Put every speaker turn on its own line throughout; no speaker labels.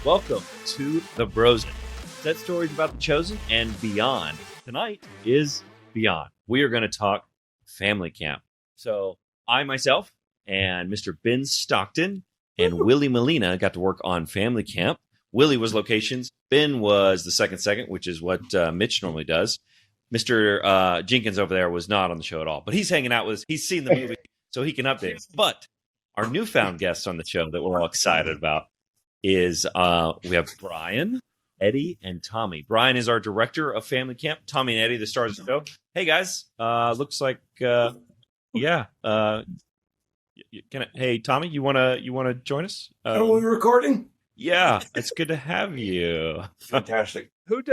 Welcome to the Brosen. Set stories about the chosen and beyond. Tonight is Beyond. We are going to talk family camp. So I myself and Mr. Ben Stockton and Willie Mellina got to work on family camp. Willie was locations. Ben was the second, which is what Mitch normally does. Mr. Jenkins over there was not on the show at all, but he's hanging out with us. He's seen the movie, so he can update us. But our newfound guest on the show that we're all excited about is we have Brian, Eddie, and Tommy. Brian is our director of family camp. Tommy and Eddie, the stars of the show. Hey guys, looks like hey Tommy, you wanna join us?
Are we recording?
Yeah, it's good to have you.
Fantastic.
Who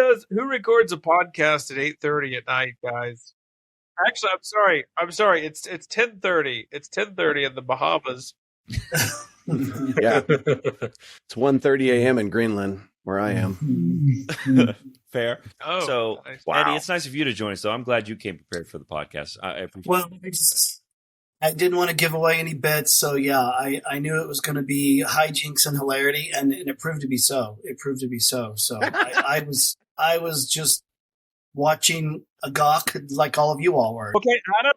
records a podcast at 8:30 at night, guys? Actually, I'm sorry. It's 10:30. It's 10:30 in the Bahamas.
Yeah. It's 1:30 a.m. in Greenland, where I am.
Fair.
Oh,
So,
nice.
Eddie,
Wow.
it's nice of you to join us, though. I'm glad you came prepared for the podcast. I appreciate
Well, I didn't want to give away any bets, so yeah, I knew it was going to be hijinks and hilarity, and it proved to be so. So I was just watching a gawk like all of you all were.
Okay, Adam,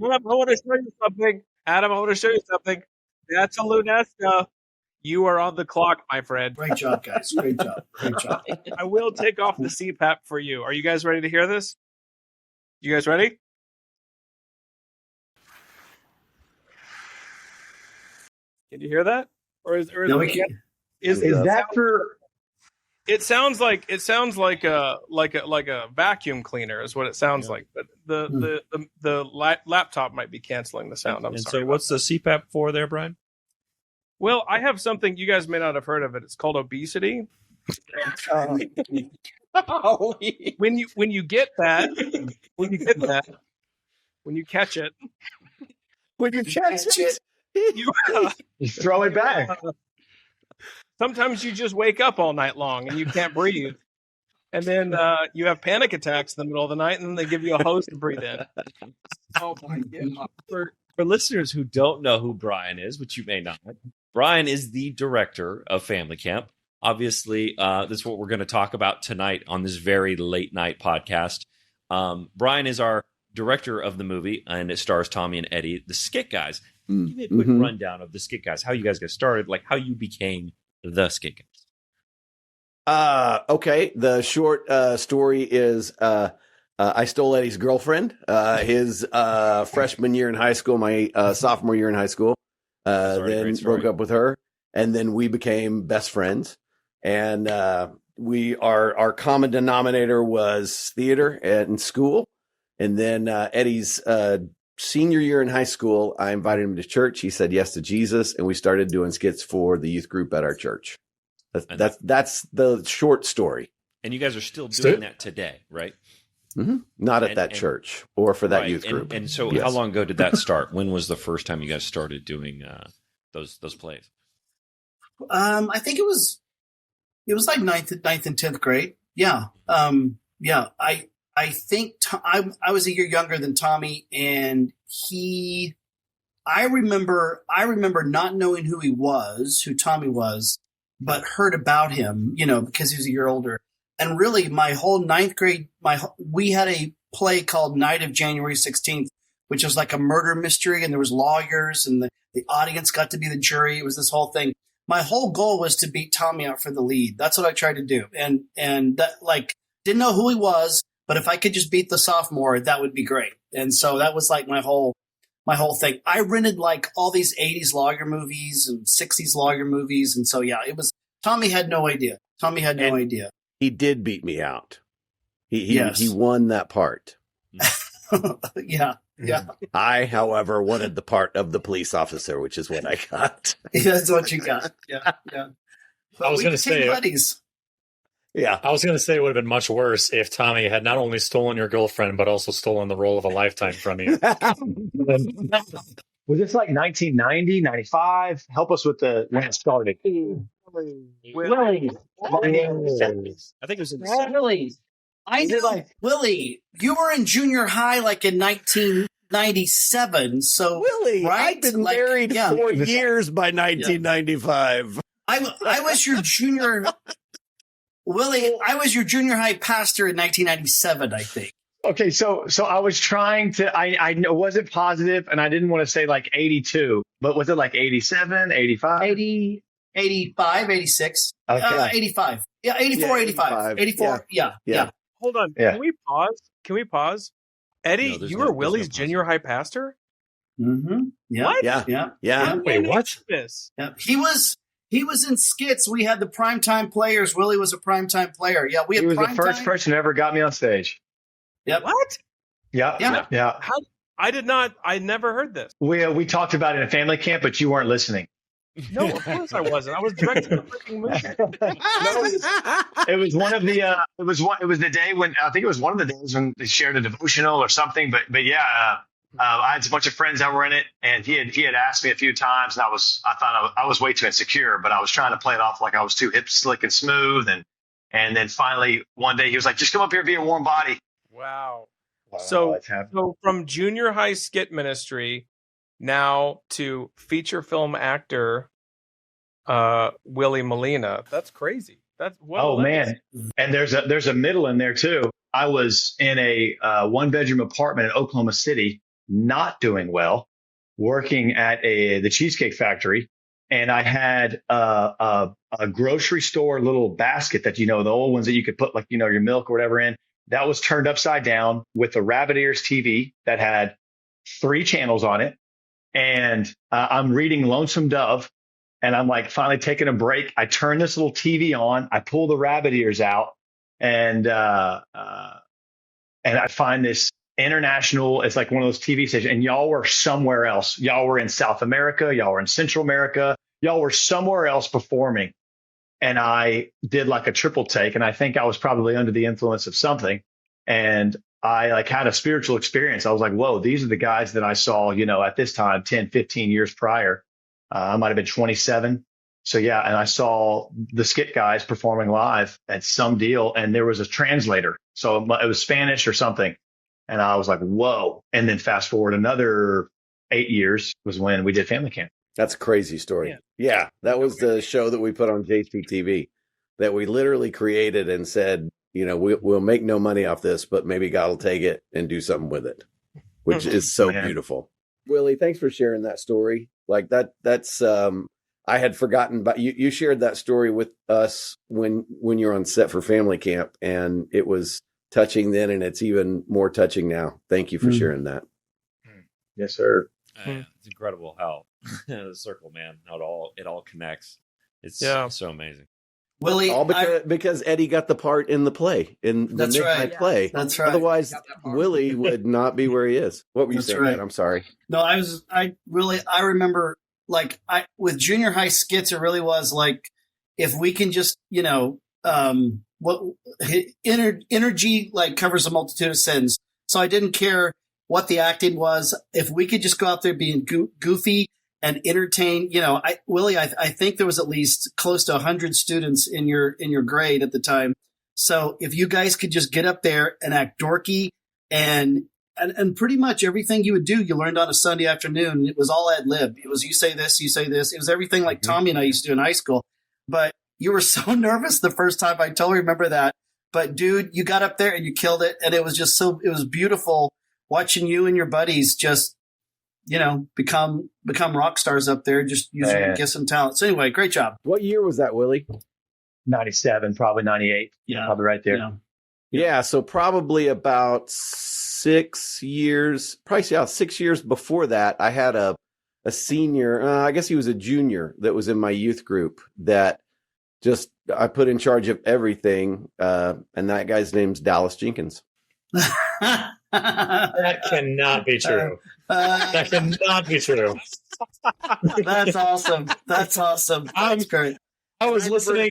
I want to show you something. That's a Lunesta. You are on the clock, my friend.
Great job, guys. Great job.
I will take off the CPAP for you. Are you guys ready to hear this? You guys ready? Can you hear that?
No, we can't.
Is
that for?
It sounds like a vacuum cleaner is what it sounds like, but the laptop might be canceling the sound. I'm
And
sorry.
so, what's the CPAP for there, Brian?
Well, I have something you guys may not have heard of it. It's called obesity. When you get that, when you catch it, you,
You throw it back.
sometimes you just wake up all night long and you can't breathe. And then you have panic attacks in the middle of the night, and then they give you a hose to breathe in.
Oh my God.
For listeners who don't know who Brian is, which you may not, Brian is the director of family camp. Obviously, this is what we're going to talk about tonight on this very late night podcast. Brian is our director of the movie, and it stars Tommy and Eddie, the Skit Guys. Give me a quick rundown of the Skit Guys, how you guys got started, like how you became the Skit Guys.
Okay. The short story is I stole Eddie's girlfriend his freshman year in high school, my sophomore year in high school. Then
great story.
broke up with her, and then we became best friends. And our common denominator was theater in school. And then Eddie's senior year in high school, I invited him to church. He said yes to Jesus, and we started doing skits for the youth group at our church. That's the short story.
And you guys are still doing that today, right?
Mm-hmm. Not at that church or for that
Right.
youth group.
And so,
Yes.
how long ago did that start? When was the first time you guys started doing those plays?
I think it was like ninth and 10th grade. Yeah. Yeah. I think I was a year younger than Tommy, and I remember not knowing who Tommy was, but heard about him, because he was a year older. And really my whole ninth grade, we had a play called Night of January 16th, which was like a murder mystery, and there was lawyers, and the audience got to be the jury. It was this whole thing. My whole goal was to beat Tommy out for the lead. That's what I tried to do. And that, like, didn't know who he was, but if I could just beat the sophomore, that would be great. And so that was like my whole thing. I rented like all these 80s lawyer movies and 60s lawyer movies. And so, yeah, Tommy had no idea.
He did beat me out.
Yes.
He won that part.
Yeah.
I, however, wanted the part of the police officer, which is what I got.
That's what you got. Yeah.
I was going to say,
buddies.
Yeah.
I was going to say it would have been much worse if Tommy had not only stolen your girlfriend, but also stolen the role of a lifetime from you.
Was this like 1990, 95? Help us with when it started.
Willie.
I think it was in the
Willie. I know. Willie, you were in junior high like in 1997. So
Willie,
right?
I've been married 4 years by 1995.
I was your junior, Willie. I was your junior high pastor in 1997, I think.
Okay, so I was trying to. I wasn't positive, and I didn't want to say like 82, but was it like 87, 85?
80, 85, 86,
Okay.
85. Yeah, 84,
Yeah,
85. 84. Yeah.
Hold on.
Yeah.
Can we pause? Eddie,
No, there's
you
no-
were
there's
Willie's
no
junior high pastor?
Mm-hmm. Yeah.
What?
Yeah.
Yeah.
Yeah.
Wait, what?
This.
Yeah. He was in skits. We had the primetime players. Willie was a primetime player. Yeah, we had
He was the
primetime.
first person who ever got me on stage.
Yep.
What?
Yeah.
Yeah.
How? I never heard this.
We talked about it in family camp, but you weren't listening.
No, of course I wasn't. I was directing the freaking movie.
It was one of the. It was the day when I think it was one of the days when they shared a devotional or something. But yeah, I had a bunch of friends that were in it, and he had asked me a few times, and I thought I was way too insecure, but I was trying to play it off like I was too hip, slick, and smooth, and then finally one day he was like, "Just come up here, be a warm body."
Wow.
Wow,
So
that's happening.
So from junior high skit ministry now to feature film actor Willie Mellina. That's crazy. That's
Oh man, and there's a middle in there too. I was in a 1-bedroom apartment in Oklahoma City, not doing well, working at the Cheesecake Factory, and I had a grocery store little basket that the old ones that you could put like your milk or whatever in. That was turned upside down with a rabbit ears TV that had 3 channels on it, and I'm reading Lonesome Dove. And I'm like finally taking a break. I turn this little TV on. I pull the rabbit ears out, and I find this international. It's like one of those TV stations. And y'all were somewhere else. Y'all were in South America. Y'all were in Central America. Y'all were somewhere else performing. And I did like a triple take. And I think I was probably under the influence of something. And I like had a spiritual experience. I was like, whoa, these are the guys that I saw, at this time, 10, 15 years prior. I might have been 27. So yeah, and I saw the Skit Guys performing live at some deal, and there was a translator. So it was Spanish or something. And I was like, whoa. And then fast forward another 8 years was when we did Family Camp.
That's a crazy story. Yeah, that was the show that we put on JCTV that we literally created and said, we'll make no money off this, but maybe God will take it and do something with it, which is so beautiful. Willie, thanks for sharing that story. Like that's I had forgotten, but you shared that story with us when you're on set for Family Camp, and it was touching then, and it's even more touching now. Thank you for sharing that.
Yes, sir.
It's incredible how the circle, man, how it all connects. It's so amazing.
Willie,
All because Eddie got the part in the play, in the midnight play.
That's right.
Otherwise, Willie would not be where he is. What were you saying, man? I'm sorry.
No, I remember with junior high skits, it really was like, if we can just, what energy like covers a multitude of sins. So I didn't care what the acting was. If we could just go out there being goofy and entertain, Willie, I think there was at least close to 100 students in your grade at the time. So if you guys could just get up there and act dorky and pretty much everything you would do, you learned on a Sunday afternoon. It was all ad lib. It was you say this, you say this. It was everything like Tommy and I used to do in high school. But you were so nervous the first time. I totally remember that. But dude, you got up there and you killed it. And it was just it was beautiful watching you and your buddies just, become rock stars up there, just using your gifts and talents. So anyway, great job.
What year was that, Willie?
97, probably 98.
Yeah.
Probably right there.
Yeah, so probably about 6 years, probably 6 years before that, I had a senior, I guess he was a junior that was in my youth group that I put in charge of everything. And that guy's name's Dallas Jenkins.
That cannot be true. That cannot be true.
That's awesome. That's great.
I was listening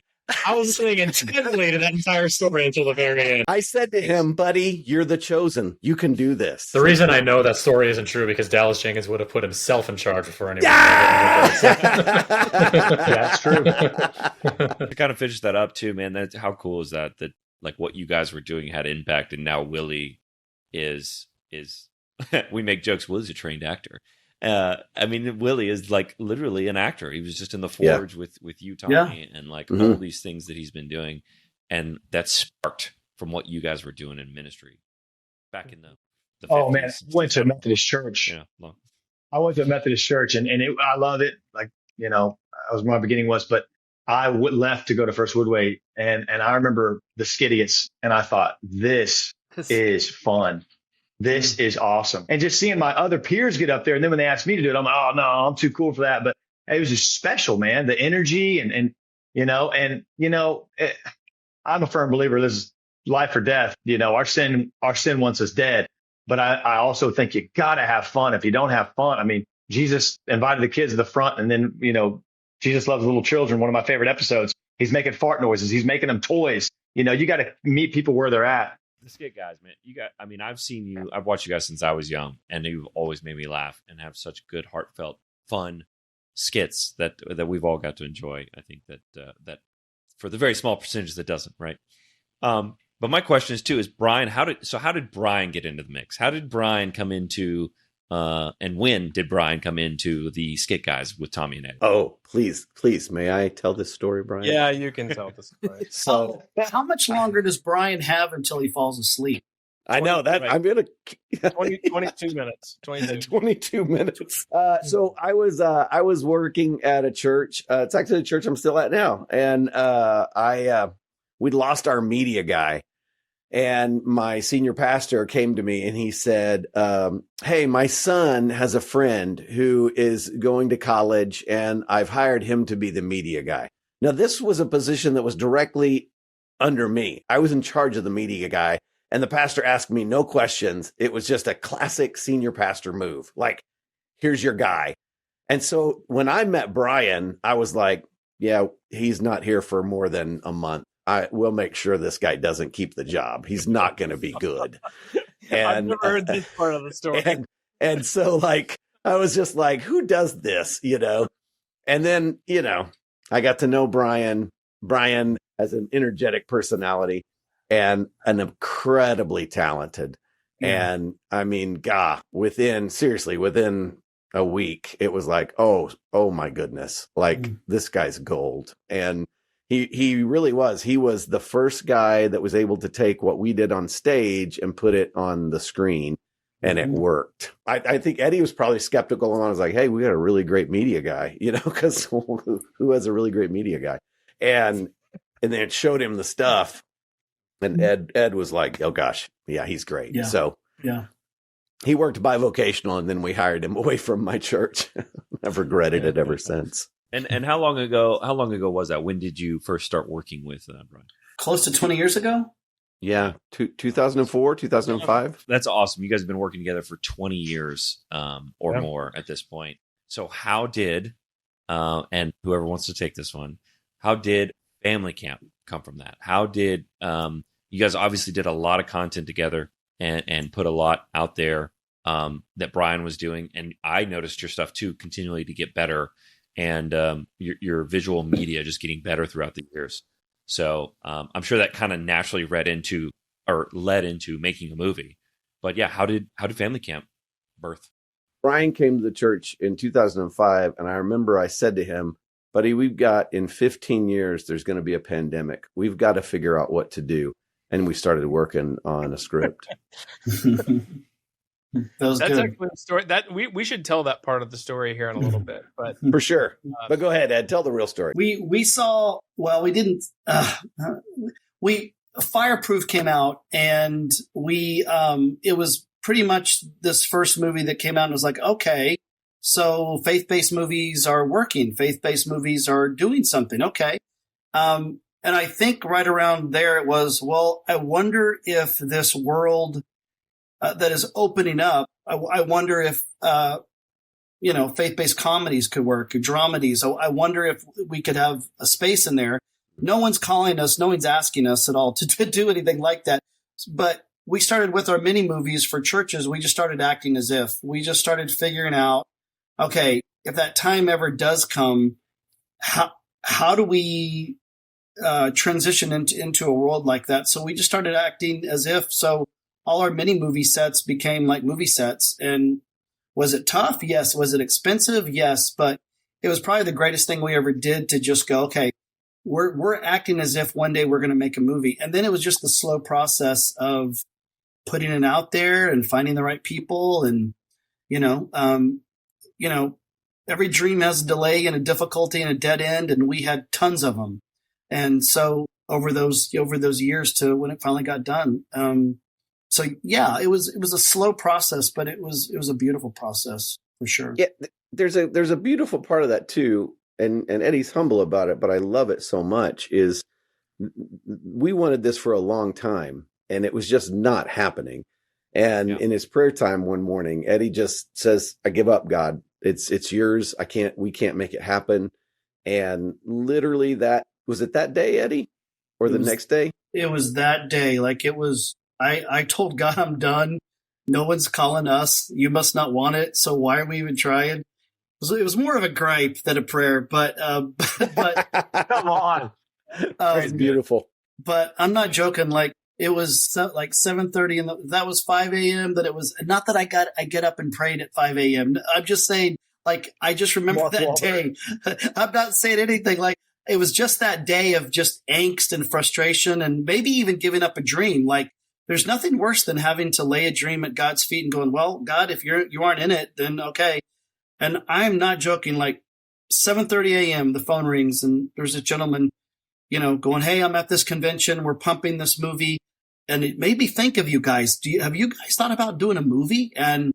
intently to that entire story until the very end.
I said to him, buddy, you're the chosen. You can do this.
The reason I know that story isn't true because Dallas Jenkins would have put himself in charge before anyone.
That's true.
To kind of finish that up too, man, how cool is that like what you guys were doing had impact, and now Willie is we make jokes, Willie's a trained actor. I mean, Willie is like literally an actor. He was just in the Forge with you, Tommy, and like all these things that he's been doing, and that sparked from what you guys were doing in ministry back in the 50s.
Oh man, I went to a Methodist church.
Yeah,
I went to a Methodist church, and I love it. Like, you know, I was where my beginning was, but I left to go to First Woodway, and I remember the Skidiots, and I thought, this is fun. This is awesome. And just seeing my other peers get up there, and then when they asked me to do it, I'm like, oh no, I'm too cool for that. But it was just special, man. The energy and I'm a firm believer this is life or death. You know, our sin wants us dead. But I also think you gotta have fun. If you don't have fun, I mean, Jesus invited the kids to the front, and then, you know, Jesus loves little children. One of my favorite episodes. He's making fart noises. He's making them toys. You know, you got to meet people where they're at.
The Skit Guys, man. I've watched you guys since I was young, and you've always made me laugh and have such good, heartfelt, fun skits that we've all got to enjoy. I think that for the very small percentage that doesn't, right? But my question is too, is Brian, how did Brian get into the mix? How did Brian come into and when did Brian come into the Skit Guys with Tommy and Ed?
Oh, please, may I tell this story, Brian?
Yeah, you can tell this story.
So, how much longer does Brian have until he falls asleep?
I know that I'm gonna
22 minutes.
22 minutes. So I was working at a church. It's actually the church I'm still at now, and we'd lost our media guy. And my senior pastor came to me and he said, hey, my son has a friend who is going to college and I've hired him to be the media guy. Now, this was a position that was directly under me. I was in charge of the media guy, and the pastor asked me no questions. It was just a classic senior pastor move. Like, here's your guy. And so when I met Brian, I was like, yeah, he's not here for more than a month. I will make sure this guy doesn't keep the job. He's not going to be good. And
I've never heard this part of the story.
And so, like, I was just like, who does this, you know? And then, you know, I got to know Brian. Brian has an energetic personality and an incredibly talented. Yeah. And I mean, within a week, it was like, oh my goodness, like this guy's gold. And he really was. He was the first guy that was able to take what we did on stage and put it on the screen, and it worked. I think Eddie was probably skeptical, and I was like, hey, we got a really great media guy, you know, because who has a really great media guy? And then it showed him the stuff, and Ed was like, oh gosh, yeah, he's great.
Yeah.
So
yeah,
he worked bivocational, and then we hired him away from my church. I've regretted it ever since.
And how long ago was that? When did you first start working with Brian?
Close to 20 years ago.
Yeah, 2004, 2005.
That's awesome. You guys have been working together for 20 years or more at this point. So how did, and whoever wants to take this one, how did Family Camp come from that? How did, you guys obviously did a lot of content together and put a lot out there that Brian was doing. And I noticed your stuff too, continually to get better. And your visual media just getting better throughout the years. So I'm sure that kind of naturally led into making a movie. But yeah, how did Family Camp birth?
Brian came to the church in 2005, and I remember I said to him, buddy, in 15 years, there's going to be a pandemic. We've got to figure out what to do. And we started working on a script.
That's good. Actually a story that we should tell that part of the story here in a little bit, but
for sure. But go ahead, Ed, tell the real story.
Fireproof came out, and it was pretty much this first movie that came out and was like, okay, so faith-based movies are working. Faith-based movies are doing something. Okay. And I think right around there it was, well, I wonder if this world that is opening up. I wonder if, faith-based comedies could work, dramedies. So I wonder if we could have a space in there. No one's calling us. No one's asking us at all to do anything like that. But we started with our mini movies for churches. We just started acting as if. We just started figuring out, okay, if that time ever does come, how do we transition into a world like that? So we just started acting as if. So all our mini movie sets became like movie sets, and Was it tough? Yes. Was it expensive? Yes. But it was probably the greatest thing we ever did to just go, okay, we're acting as if one day we're going to make a movie. And then it was just the slow process of putting it out there and finding the right people. And, every dream has a delay and a difficulty and a dead end. And we had tons of them. And so over those years to when it finally got done. So yeah, it was a slow process, but it was a beautiful process for sure.
Yeah. There's a beautiful part of that too. And Eddie's humble about it, but I love it so much is we wanted this for a long time and it was just not happening. And in his prayer time one morning, Eddie just says, I give up, God. It's yours. We can't make it happen. And literally was it that day, Eddie? Or the next day?
It was that day. Like it was, I told God, I'm done. No one's calling us. You must not want it. So why are we even trying? It was more of a gripe than a prayer, but
Come on.
It's beautiful.
But I'm not joking. Like it was like 7:30 and that was 5 a.m. That it was not that I get up and prayed at 5 a.m. I'm just saying, like, I just remember that day. I'm not saying anything. Like it was just that day of just angst and frustration and maybe even giving up a dream. Like there's nothing worse than having to lay a dream at God's feet and going, well, God, if you aren't in it, then okay. And I'm not joking, like 7:30 a.m., the phone rings and there's a gentleman, going, hey, I'm at this convention. We're pumping this movie. And it made me think of you guys. Have you guys thought about doing a movie? And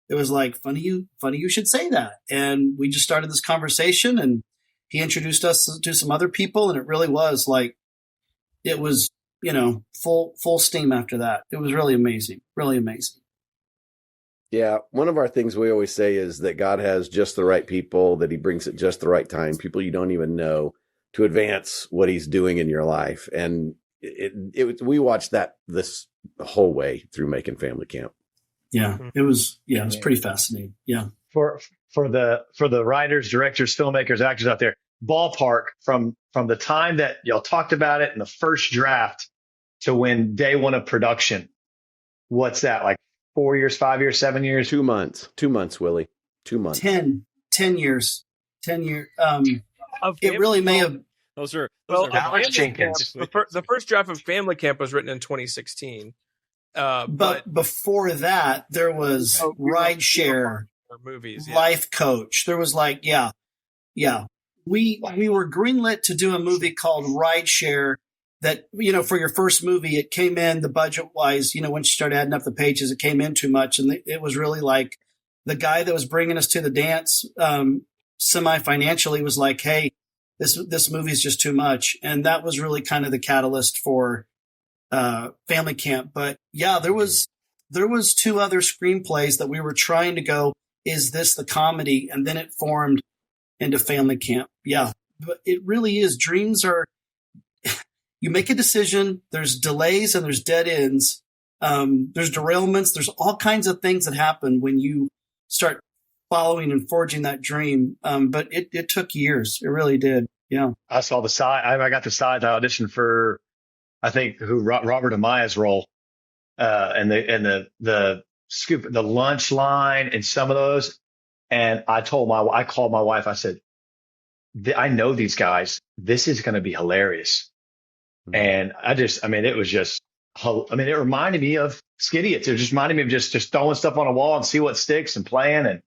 it was like, funny you should say that. And we just started this conversation and he introduced us to some other people. And it really was like, it was, full steam after that. It was really amazing, really amazing.
Yeah, one of our things we always say is that God has just the right people, that he brings at just the right time, people you don't even know, to advance what he's doing in your life. And we watched that this whole way through making Family Camp.
Yeah, it was pretty fascinating. Yeah.
For the writers, directors, filmmakers, actors out there, ballpark from the time that y'all talked about it in the first draft to when day one of production, what's that, like 4 years, 5 years, 7 years?
2 months, Willie. 2 months.
10 years. 10 years. It really may have.
Those are
Alex Jenkins.
The first draft of Family Camp was written in 2016.
But before that, there was Rideshare,
movies,
Life Coach. There was like, we were greenlit to do a movie called Rideshare. That, for your first movie, it came in the budget wise, once you started adding up the pages, it came in too much. And it was really like the guy that was bringing us to the dance, semi-financially was like, hey, this movie is just too much. And that was really kind of the catalyst for, Family Camp. But yeah, there was 2 other screenplays that we were trying to go, is this the comedy? And then it formed into Family Camp. Yeah. But it really is. Dreams are, you make a decision, there's delays and there's dead ends. There's derailments. There's all kinds of things that happen when you start following and forging that dream. But it took years. It really did. Yeah.
I saw the side. I got the sides. I auditioned for, I think, Robert Amaya's role, and the scoop, the lunch line and some of those. And I called my wife. I said, I know these guys. This is going to be hilarious. And it was just, it reminded me of Skidiots. It just reminded me of just throwing stuff on a wall and see what sticks and playing, and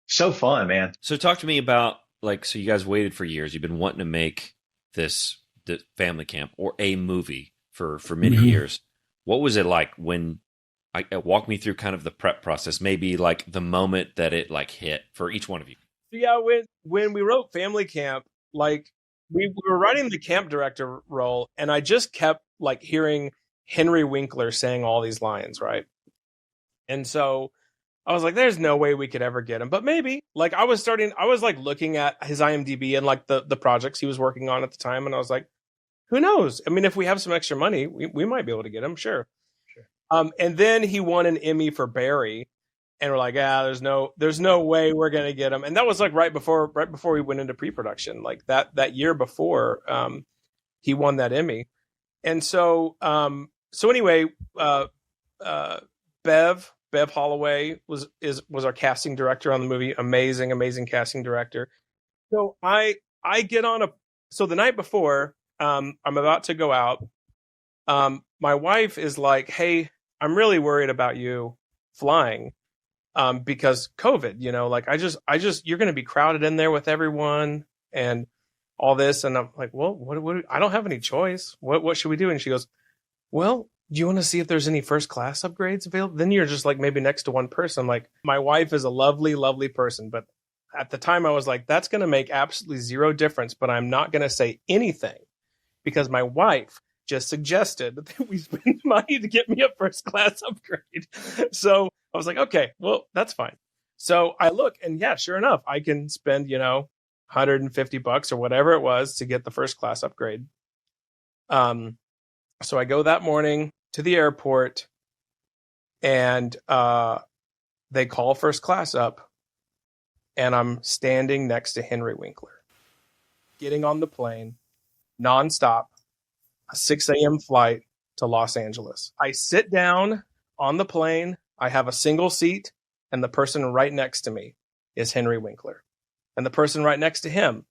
so fun, man.
So talk to me about, so you guys waited for years. You've been wanting to make the Family Camp or a movie for many years. What was it like when walk me through kind of the prep process, maybe like the moment that it hit for each one of you?
Yeah, when we wrote Family Camp, we were writing the camp director role, and I just kept hearing Henry Winkler saying all these lines, right? And so I was like, there's no way we could ever get him, but maybe. I was looking at his IMDb and the projects he was working on at the time, and I was like, who knows? I mean, if we have some extra money, we might be able to get him, sure. And then he won an Emmy for Barry, and we're like, there's no way we're gonna get him. And that was right before we went into pre-production, that year before he won that Emmy. And so anyway, Bev, Bev Holloway was our casting director on the movie. Amazing casting director. So I get on so the night before, I'm about to go out. My wife is like, "Hey, I'm really worried about you flying, because COVID, like I just, you're going to be crowded in there with everyone and all this." And I'm like, "Well, what, I don't have any choice. What should we do?" And she goes, "Well, do you want to see if there's any first class upgrades available? Then you're just like maybe next to one person." I'm like, my wife is a lovely, lovely person. But at the time I was like, that's going to make absolutely zero difference, but I'm not going to say anything because my wife just suggested that we spend money to get me a first class upgrade. So I was like, okay, well, that's fine. So I look and yeah, sure enough, I can spend, $150 or whatever it was to get the first class upgrade. So I go that morning to the airport and they call first class up and I'm standing next to Henry Winkler, getting on the plane nonstop, a 6 a.m. flight to Los Angeles. I sit down on the plane. I have a single seat and the person right next to me is Henry Winkler. And the person right next to him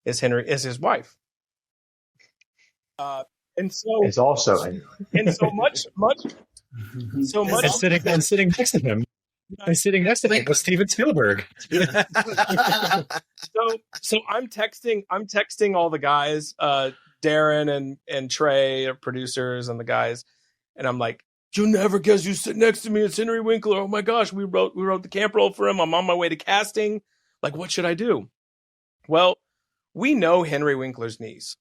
is his wife. And so
it's also
and so much.
I'm sitting next to him. I'm sitting next to him with Steven Spielberg.
So I'm texting all the guys, Darren and Trey, our producers, and the guys, and I'm like, "You'll never guess who's sitting next to me. It's Henry Winkler. Oh my gosh, we wrote the camp role for him. I'm on my way to casting. Like, what should I do?" Well, we know Henry Winkler's niece.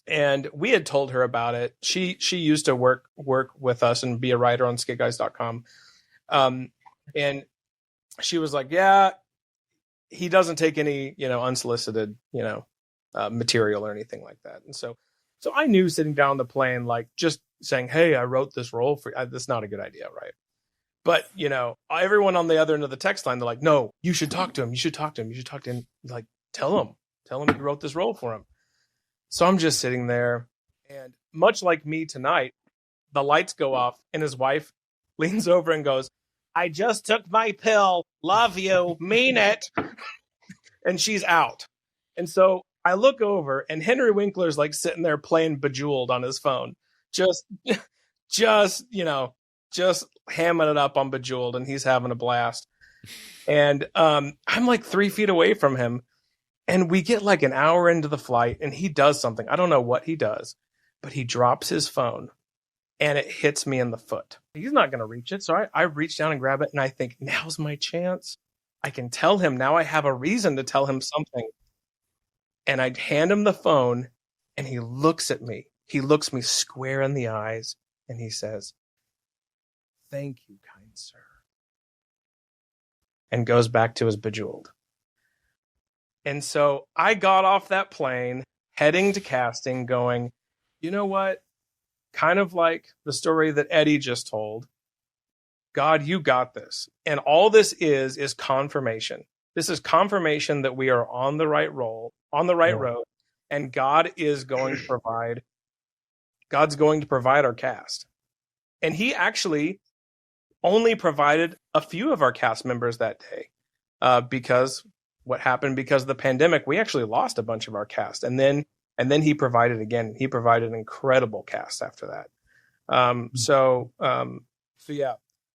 And we had told her about it. She used to work with us and be a writer on skitguys.com. And she was like, "Yeah, he doesn't take any, unsolicited, material or anything like that." And so I knew sitting down on the plane, like just saying, "Hey, I wrote this role for you." That's not a good idea, right? But, everyone on the other end of the text line, they're like, "No, you should talk to him. You should talk to him. You should talk to him. Like, tell him you wrote this role for him." So I'm just sitting there, and much like me tonight, the lights go off, and his wife leans over and goes, "I just took my pill. Love you. Mean it." And she's out. And so I look over, and Henry Winkler's like sitting there playing Bejeweled on his phone, just hamming it up on Bejeweled, and he's having a blast. And I'm like 3 feet away from him. And we get like an hour into the flight and he does something. I don't know what he does, but he drops his phone and it hits me in the foot. He's not going to reach it. So I reach down and grab it and I think, now's my chance. I can tell him. Now I have a reason to tell him something. And I hand him the phone and he looks at me. He looks me square in the eyes and he says, "Thank you, kind sir." And goes back to his Bejeweled. And so I got off that plane, heading to casting, going, you know what? Kind of like the story that Eddie just told. God, you got this. And all this is confirmation. This is confirmation that we are on the right road, and God is going to provide. God's going to provide our cast. And he actually only provided a few of our cast members that day, because what happened because of the pandemic, we actually lost a bunch of our cast. And then he provided again. He provided an incredible cast after that. So yeah,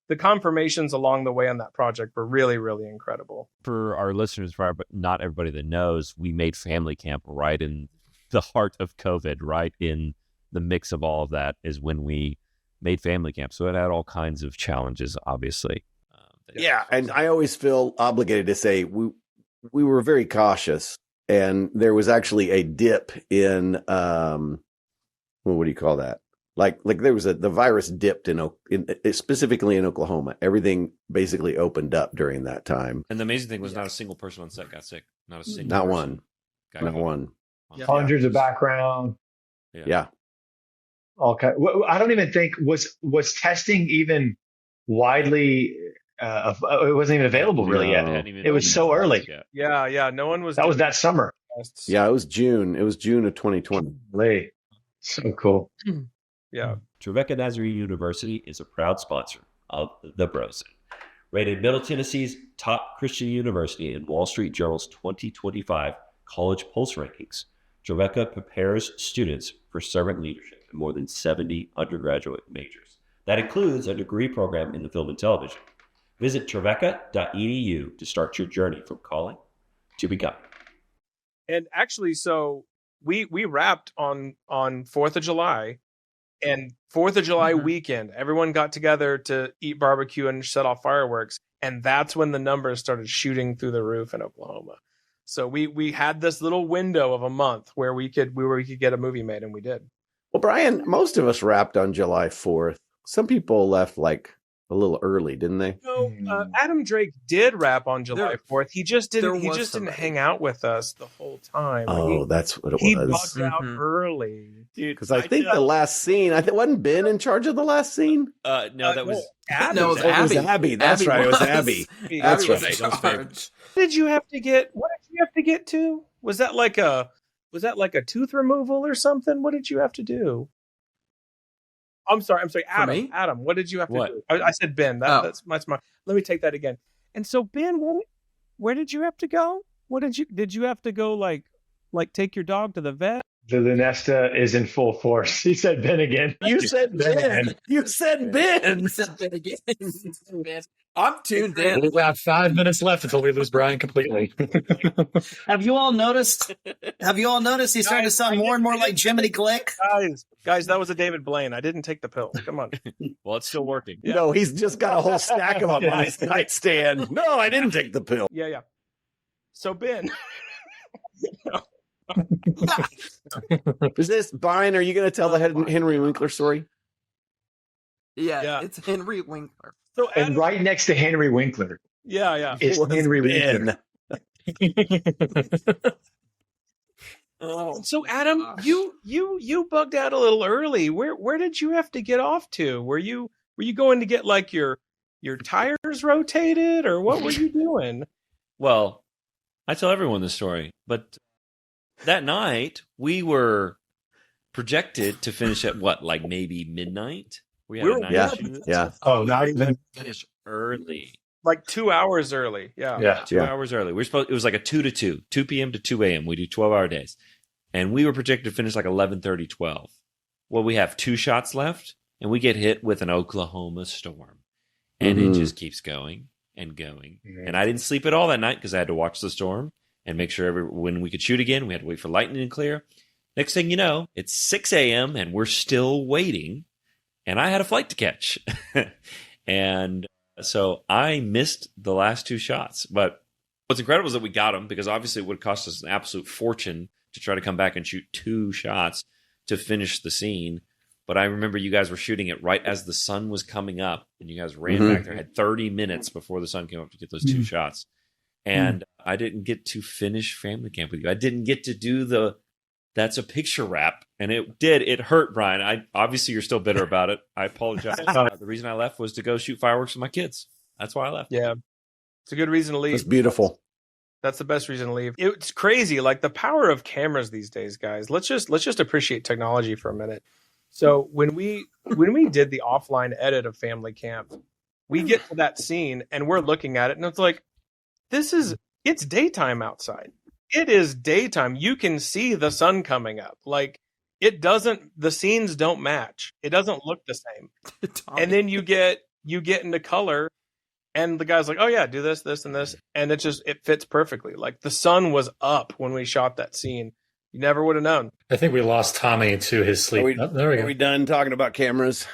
the confirmations along the way on that project were really, really incredible.
For our listeners, but not everybody that knows, we made Family Camp right in the heart of COVID, right in the mix of all of that is when we made Family Camp. So it had all kinds of challenges, obviously.
Yeah, and I always feel obligated to say we were very cautious, and there was actually a dip in what do you call that? Like there was the virus dipped in specifically in Oklahoma. Everything basically opened up during that time.
And the amazing thing was not a single person on set got sick. Not a single.
Not
person
one. Not one.
Hundreds of background.
Yeah.
Okay. I don't even think was testing even widely. It wasn't even available really yet. It was so early.
Yeah. No one was.
That was that summer.
Yeah, it was June. It was June of 2020.
So cool.
Yeah.
Trevecca Nazarene University is a proud sponsor of the Brosen. Rated Middle Tennessee's top Christian university in Wall Street Journal's 2025 College Pulse Rankings, Trevecca prepares students for servant leadership in more than 70 undergraduate majors. That includes a degree program in the film and television. Visit trevecca.edu to start your journey from calling to become.
And actually, so we wrapped on 4th of July, and 4th of July weekend, everyone got together to eat barbecue and set off fireworks. And that's when the numbers started shooting through the roof in Oklahoma. So we had this little window of a month where we could get a movie made, and we did.
Well, Brian, most of us wrapped on July 4th. Some people left like a little early, didn't they?
No, Adam Drake did wrap on July 4th. He just didn't. He just didn't hang out with us the whole time.
Oh, that's what it
he
was.
bugged out early,
Dude,
Because I think the last scene, wasn't Ben in charge of the last scene?
no, that was
Adam.
No, it was
Oh, it was
Abby.
Abby. That's right. It was Abby. That's
Abby was
right.
in charge.
What did you have to get to? Was that like a tooth removal or something? What did you have to do? I'm sorry, Adam.
me?
Adam, what did you have to
What?
do? I said Ben. That's my. Let me take that again. And so Ben, where did you have to go? What did you have to go like take your dog to the vet?
The Lunesta is in full force. He said Ben again.
You said Ben. You said Ben.
I'm tuned in.
We have 5 minutes left until we lose Brian completely.
Have you all noticed? He's starting to sound more and more like Jiminy Glick?
Guys, that was a David Blaine. I didn't take the pill. Come on.
well, it's still working.
Yeah.
No, he's just got a whole stack of them on his nightstand. No, I didn't take the pill.
Yeah. So Ben.
Is this, Brian, are you going to tell the Henry Winkler story?
Yeah, it's Henry Winkler.
So Adam,
And right next to Henry Winkler
yeah.
is Henry Winkler.
So Adam, you bugged out a little early. Where did you have to get off to? Were you going to get like your tires rotated, or what were you doing?
Well, I tell everyone this story, but that night we were projected to finish at what, like maybe midnight? We had a night shoot.
Yeah.
Oh, not even.
Finish early.
Like 2 hours early. Yeah.
Yeah.
2 hours early. It was like a 2 to 2 p.m. to 2 a.m. We do 12-hour days. And we were projected to finish like 11:30, 12. Well, we have 2 shots left, and we get hit with an Oklahoma storm. And it just keeps going and going.
Mhm.
And I didn't sleep at all that night because I had to watch the storm and make sure when we could shoot again, we had to wait for lightning and clear. Next thing you know, it's 6 a.m. and we're still waiting. And I had a flight to catch. And so I missed the last 2 shots. But what's incredible is that we got them, because obviously it would cost us an absolute fortune to try to come back and shoot 2 shots to finish the scene. But I remember you guys were shooting it right as the sun was coming up, and you guys ran back there, had 30 minutes before the sun came up to get those 2 shots. And I didn't get to finish family camp with you. I didn't get to do that's a picture wrap. And it hurt, Brian. Obviously you're still bitter about it. I apologize. The reason I left was to go shoot fireworks with my kids. That's why I left.
Yeah. It's a good reason to leave.
It's beautiful.
That's the best reason to leave. It's crazy, like the power of cameras these days, guys. Let's just appreciate technology for a minute. So when we did the offline edit of Family Camp, we get to that scene and we're looking at it and it's like, it's daytime outside. It is daytime. You can see the sun coming up. Like the scenes don't match. It doesn't look the same. And then you get into color and the guy's like, oh yeah, do this, this, and this. And it fits perfectly. Like the sun was up when we shot that scene. You never would have known.
I think we lost Tommy to his sleep. There we go.
Are we done talking about cameras?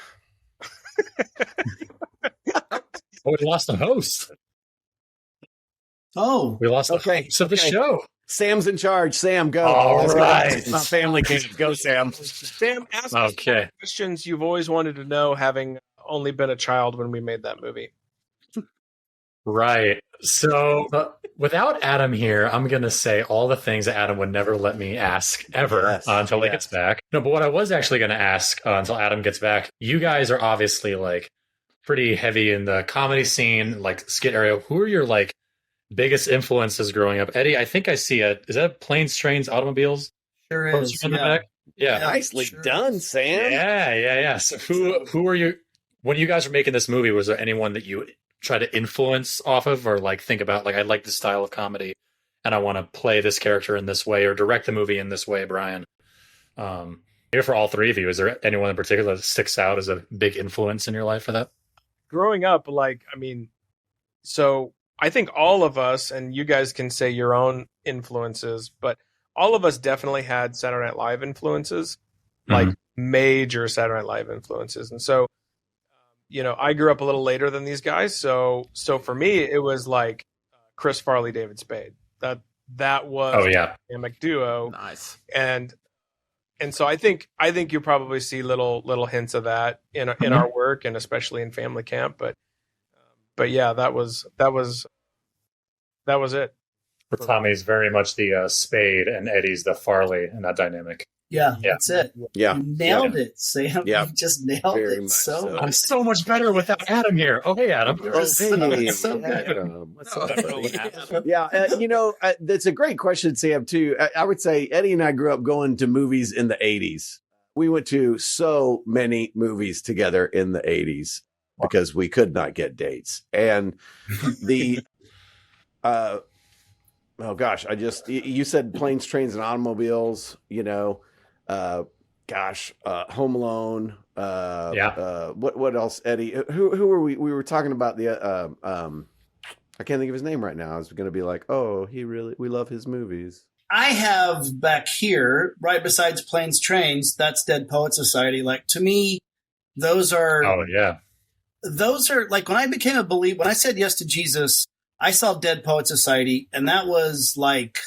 We lost the host.
Oh,
We lost the host of the show.
Sam's in charge. Sam, go.
All
Let's go.
right.
It's not family camp. Go, Sam.
Sam, ask us
Okay.
questions you've always wanted to know, having only been a child when we made that movie.
Right. So without Adam here, I'm going to say all the things that Adam would never let me ask ever until he gets back. No, but what I was actually going to ask until Adam gets back, you guys are obviously like pretty heavy in the comedy scene, like skit area. Who are your like biggest influences growing up? Eddie, I think I see is that Planes, Trains, Automobiles?
sure is.
Poster on the back? Yeah.
Nicely done, Sam.
Yeah. So who are you? When you guys were making this movie, was there anyone that you try to influence off of, or like think about, like, I like this style of comedy and I want to play this character in this way or direct the movie in this way, Brian? Here for all three of you, is there anyone in particular that sticks out as a big influence in your life for that?
Growing up, so I think all of us, and you guys can say your own influences, but all of us definitely had Saturday Night Live influences, like major Saturday Night Live influences. And so, I grew up a little later than these guys. So for me, it was like Chris Farley, David Spade. That was a dynamic duo.
Nice.
And so I think you probably see little hints of that in our work, and especially in family camp. But yeah, that was it.
For Tommy's very much the Spade, and Eddie's the Farley, and that dynamic.
Yeah, that's it.
Yeah,
you nailed it, Sam.
Yeah.
You just nailed
Very
it.
much
So
so.
I'm so much better without Adam here. Oh, hey, Adam.
so good.
What's up, buddy? Yeah, that's a great question, Sam, too. I would say Eddie and I grew up going to movies in the 80s. We went to so many movies together in the 80s because we could not get dates. And the, oh gosh, you said Planes, Trains, and Automobiles, Home Alone. What else, Eddie? Who were we? We were talking about the, I can't think of his name right now. I was going to be like, we love his movies.
I have back here, right besides Planes, Trains, that's Dead Poet Society. Like, to me, those are like, when I became a believer, when I said yes to Jesus, I saw Dead Poet Society, and that was like,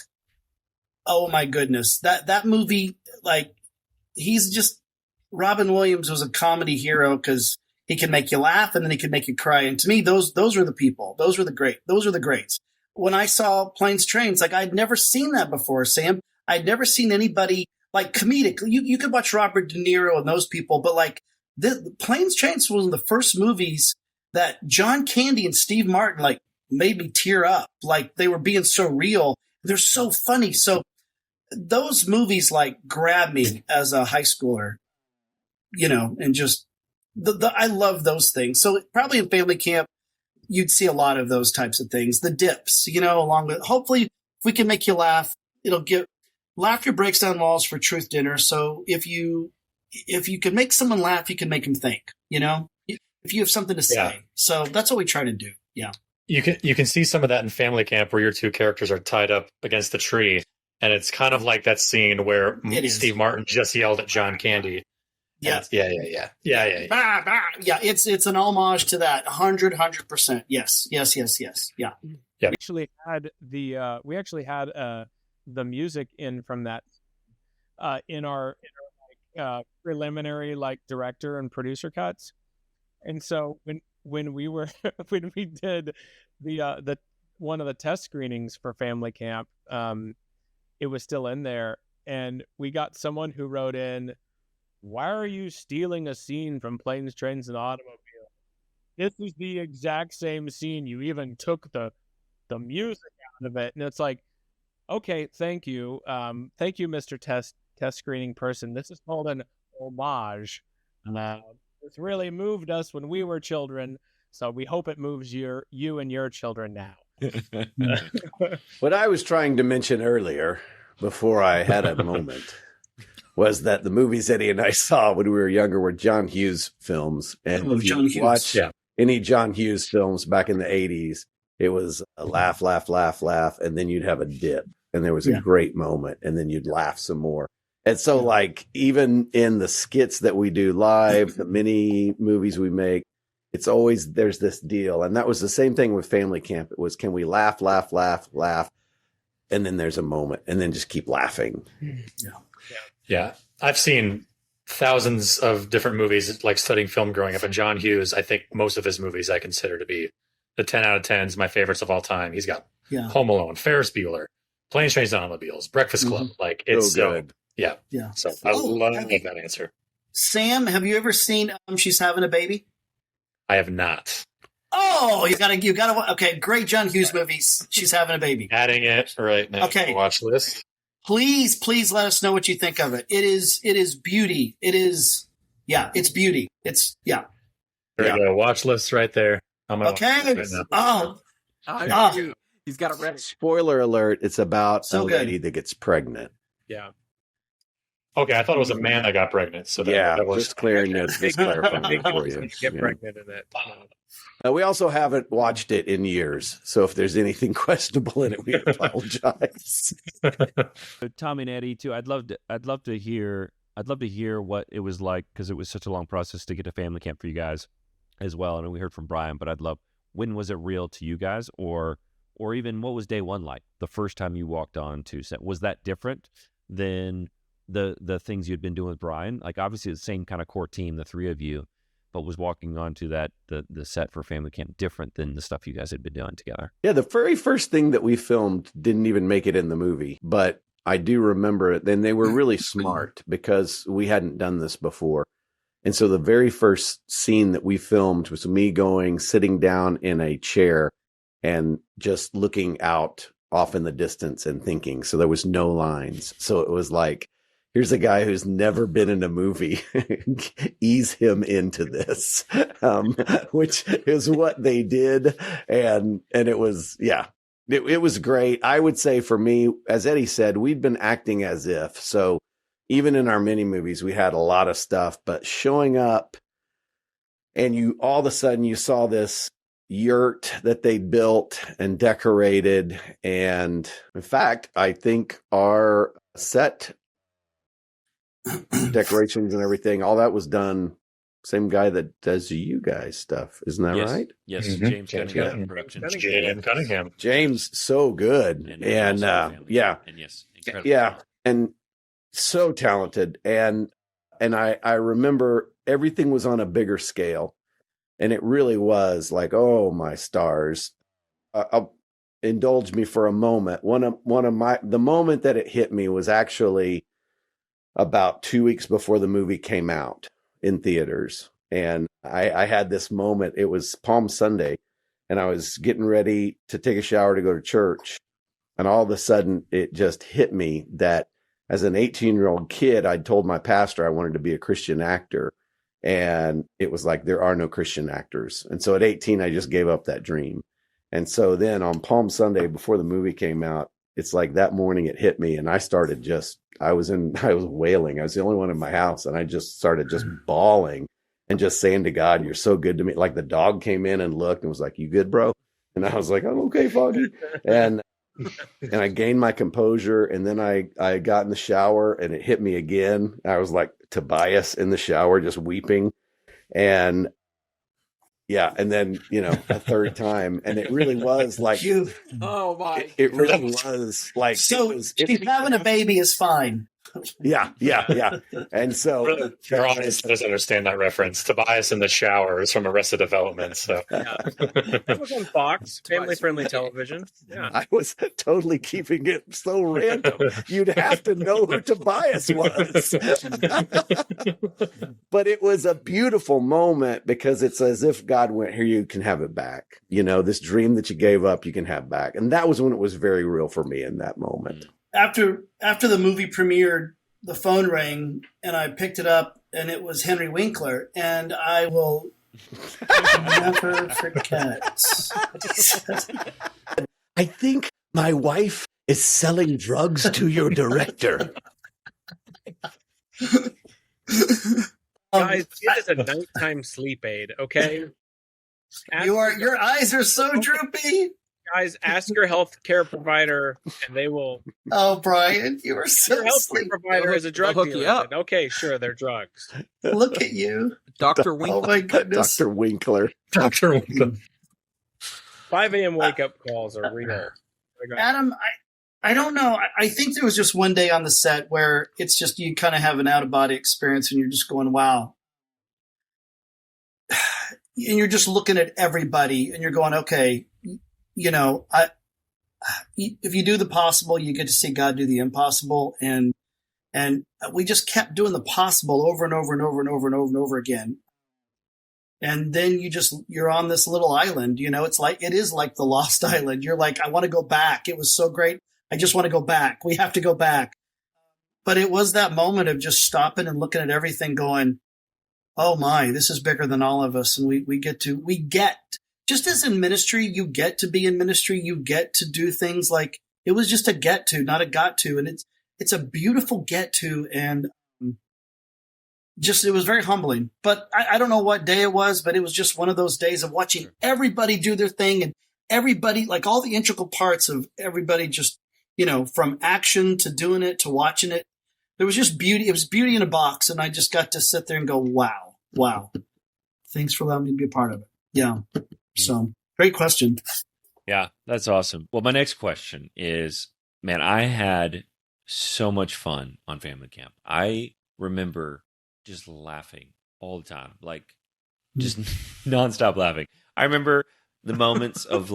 oh my goodness, that movie, like, he's just, Robin Williams was a comedy hero because he can make you laugh and then he can make you cry. And to me, those were the people. Those were the greats. When I saw Planes, Trains, like, I'd never seen that before, Sam. I'd never seen anybody like comedic. You could watch Robert De Niro and those people, but like the Planes, Trains was one of the first movies that John Candy and Steve Martin like made me tear up. Like, they were being so real. They're so funny. So those movies like grabbed me as a high schooler, and just I love those things. So probably in family camp, you'd see a lot of those types of things. The dips, along with, hopefully if we can make you laugh, laughter breaks down walls for truth dinner. So if you can make someone laugh, you can make them think, if you have something to say. Yeah. So that's what we try to do. Yeah.
You can see some of that in family camp where your two characters are tied up against the tree. And it's kind of like that scene where Steve Martin just yelled at John Candy.
Yeah.
Yeah.
Bah, bah. Yeah, it's an homage to that. 100%. Yes. Yeah.
We actually had the music in from that in our preliminary like director and producer cuts. And so when we did the one of the test screenings for family camp, it was still in there, and we got someone who wrote in, "Why are you stealing a scene from Planes, Trains, and Automobiles? This is the exact same scene. You even took the music out of it." And it's like, okay, thank you, Mr. Test screening person. This is called an homage. This really moved us when we were children, so we hope it moves you and your children now.
What I was trying to mention earlier, before I had a moment, was that the movies Eddie and I saw when we were younger were John Hughes films. And if you watch any John Hughes films back in the 80s, it was a laugh, laugh, laugh, laugh, and then you'd have a dip, and there was a great moment, and then you'd laugh some more. And so, like, even in the skits that we do live, the mini movies we make, it's always, there's this deal. And that was the same thing with family camp. It was, can we laugh, laugh, laugh, laugh? And then there's a moment, and then just keep laughing.
Yeah. I've seen thousands of different movies, like studying film growing up. And John Hughes, I think most of his movies I consider to be the 10 out of 10s, my favorites of all time. He's got Home Alone, Ferris Bueller, Planes, Trains, and Automobiles, Breakfast Club. Like, it's so good. Yeah. So I love that answer.
Sam, have you ever seen She's Having a Baby?
I have not.
Oh, you gotta. Okay, great John Hughes movies. She's Having a Baby.
Adding it right now.
Okay,
watch list.
Please let us know what you think of it. It is beauty. It is, it's beauty. It's
There you go. Watch list right there. On my
Okay.
watch list right
Oh,
He's got it ready.
Spoiler alert, it's about
So
a
good.
lady that gets pregnant.
Yeah.
Okay, I thought it was a man that got pregnant. So that was
just clearing it, just clarifying for you.
Get
Yeah.
pregnant in it.
We also haven't watched it in years, so if there's anything questionable in it, we apologize.
Tommy and Eddie too. I'd love to hear what it was like, because it was such a long process to get to family camp for you guys as well. And we heard from Brian, but I'd love, when was it real to you guys, or even what was day one like? The first time you walked on to set, was that different than the things you'd been doing with Brian? Like, obviously the same kind of core team, the three of you, but was walking onto that the set for family camp different than the stuff you guys had been doing together?
Yeah, the very first thing that we filmed didn't even make it in the movie, but I do remember it. Then they were really smart because we hadn't done this before. And so the very first scene that we filmed was me sitting down in a chair and just looking out off in the distance and thinking. So there was no lines. So it was like, here's a guy who's never been in a movie. Ease him into this, which is what they did. And it was, it was great. I would say for me, as Eddie said, we'd been acting as if. So even in our mini movies, we had a lot of stuff, but showing up and all of a sudden you saw this yurt that they built and decorated. And in fact, I think our set decorations and everything, all that was done. Same guy that does you guys stuff. Isn't that right?
Yes.
Mhm.
James Cunningham production.
Jaden Cunningham.
James, so good. And
And yes, incredible.
Yeah. And so talented. And I remember everything was on a bigger scale. And it really was like, oh my stars. Indulge me for a moment. The moment that it hit me was actually about 2 weeks before the movie came out in theaters. And I had this moment. It was Palm Sunday, and I was getting ready to take a shower to go to church. And all of a sudden it just hit me that as an 18-year-old kid, I'd told my pastor I wanted to be a Christian actor. And it was like, there are no Christian actors. And so at 18, I just gave up that dream. And so then on Palm Sunday, before the movie came out, it's like that morning it hit me, and I started I was wailing. I was the only one in my house, and I just started just bawling and just saying to God, you're so good to me. Like the dog came in and looked and was like, you good, bro? And I was like, I'm okay, Foggy. And I gained my composure, and then I got in the shower and it hit me again. I was like Tobias in the shower, just weeping. And yeah, and then, a third time, and it really was like,
Oh my!
it really was like,
so she's having a baby is fine.
Yeah. And so
Your audience doesn't understand that reference. Tobias in the shower is from Arrested Development. So
That was on Fox, family-friendly television. Yeah.
I was totally keeping it so random. You'd have to know who Tobias was. But it was a beautiful moment because it's as if God went, here, you can have it back. This dream that you gave up, you can have back. And that was when it was very real for me in that moment.
After the movie premiered, the phone rang and I picked it up, and it was Henry Winkler, and I will never forget.
I think my wife is selling drugs to your director.
Guys, it is a nighttime sleep aid, okay?
Your eyes are so droopy.
Guys, ask your health care provider, and they will.
Oh, Brian, you were so
Your health care provider is a drug
They'll hook you
dealer.
up.
Then okay, sure, they're drugs.
Look at you,
Dr.
Oh
Winkler.
my goodness.
Dr. Winkler.
Dr. Winkler.
5 a.m. wake up calls are real.
Adam, I don't know. I think there was just one day on the set where it's just you kind of have an out of body experience, and you're just going, wow. And you're just looking at everybody, and you're going, okay. If you do the possible, you get to see God do the impossible. And we just kept doing the possible over and over and over and over and over and over again. And then you're on this little island, it is like the Lost Island. You're like, I want to go back. It was so great. I just want to go back. We have to go back. But it was that moment of just stopping and looking at everything going, oh my, this is bigger than all of us. And we get, just as in ministry, you get to be in ministry, you get to do things like, it was just a get to, not a got to. And it's a beautiful get to. And it was very humbling. But I don't know what day it was, but it was just one of those days of watching everybody do their thing, and everybody, like all the integral parts of everybody, just, from action to doing it to watching it. There was just beauty. It was beauty in a box. And I just got to sit there and go, wow. Thanks for letting me be a part of it. Yeah. So great question.
Yeah, that's awesome. Well, my next question is, man, I had so much fun on family camp. I remember just laughing all the time, like just nonstop laughing. I remember the moments of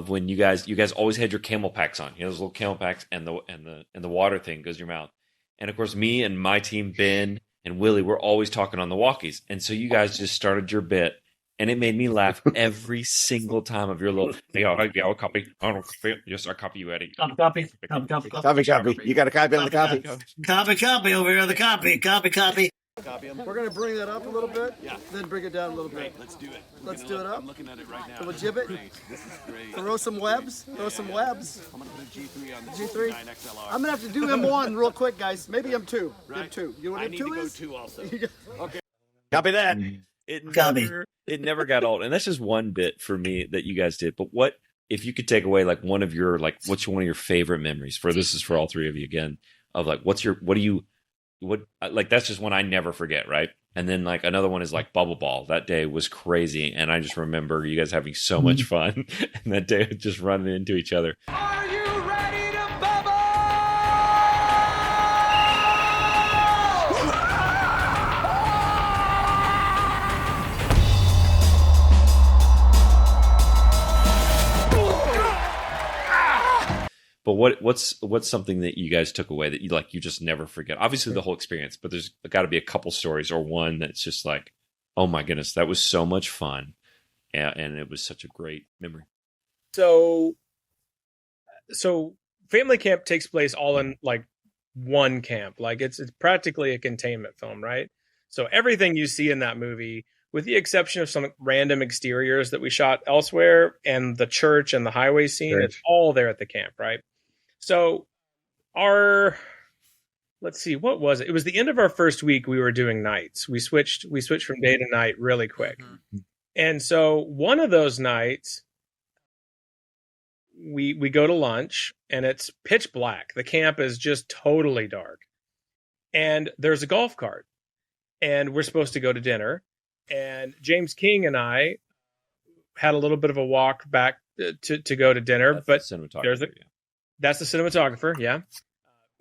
when you guys always had your camel packs on, those little camel packs, and the water thing goes in your mouth. And of course, me and my team, Ben and Willie, were always talking on the walkies. And so you guys just started your bit, and it made me laugh every single time of your little, I'll copy. Yes, I copy you, Eddie.
Copy.
You got a copy on the copy?
Copy over here, the copy. Copy.
We're going to bring that up a little bit, then bring it down a little bit.
Great, let's do it.
Let's do it up.
I'm looking at it right now.
So we'll jib it.
This is great.
Throw some webs.
I'm going to put a G3 on the
G3.
9XLR.
I'm going to have to do M1 real quick, guys. Maybe M2.
Right.
M2. You know what
I need
M2
to go
is?
2 also.
Okay. Copy that.
It never got old. And that's just one bit for me that you guys did. But what, if you could take away one of your, what's one of your favorite memories this is for all three of you again, of that's just one I never forget, right? And then another one is Bubble Ball. That day was crazy. And I just remember you guys having so much fun. And that day just running into each other.
Are you ready to bubble?
But what's something that you guys took away that you just never forget? Obviously the whole experience, but there's got to be a couple stories or one that's just oh my goodness, that was so much fun, and it was such a great memory.
So family camp takes place all in one camp. It's practically a containment film, right? So everything you see in that movie, with the exception of some random exteriors that we shot elsewhere and the church and the highway scene, it's all there at the camp, right? So let's see, what was it? It was the end of our first week. We were doing nights. We switched from day to night really quick. Mm-hmm. And so one of those nights, we go to lunch and it's pitch black. The camp is just totally dark. And there's a golf cart. And we're supposed to go to dinner. And James King and I had a little bit of a walk back to go to dinner.
That's the cinematographer.
That's the cinematographer, yeah.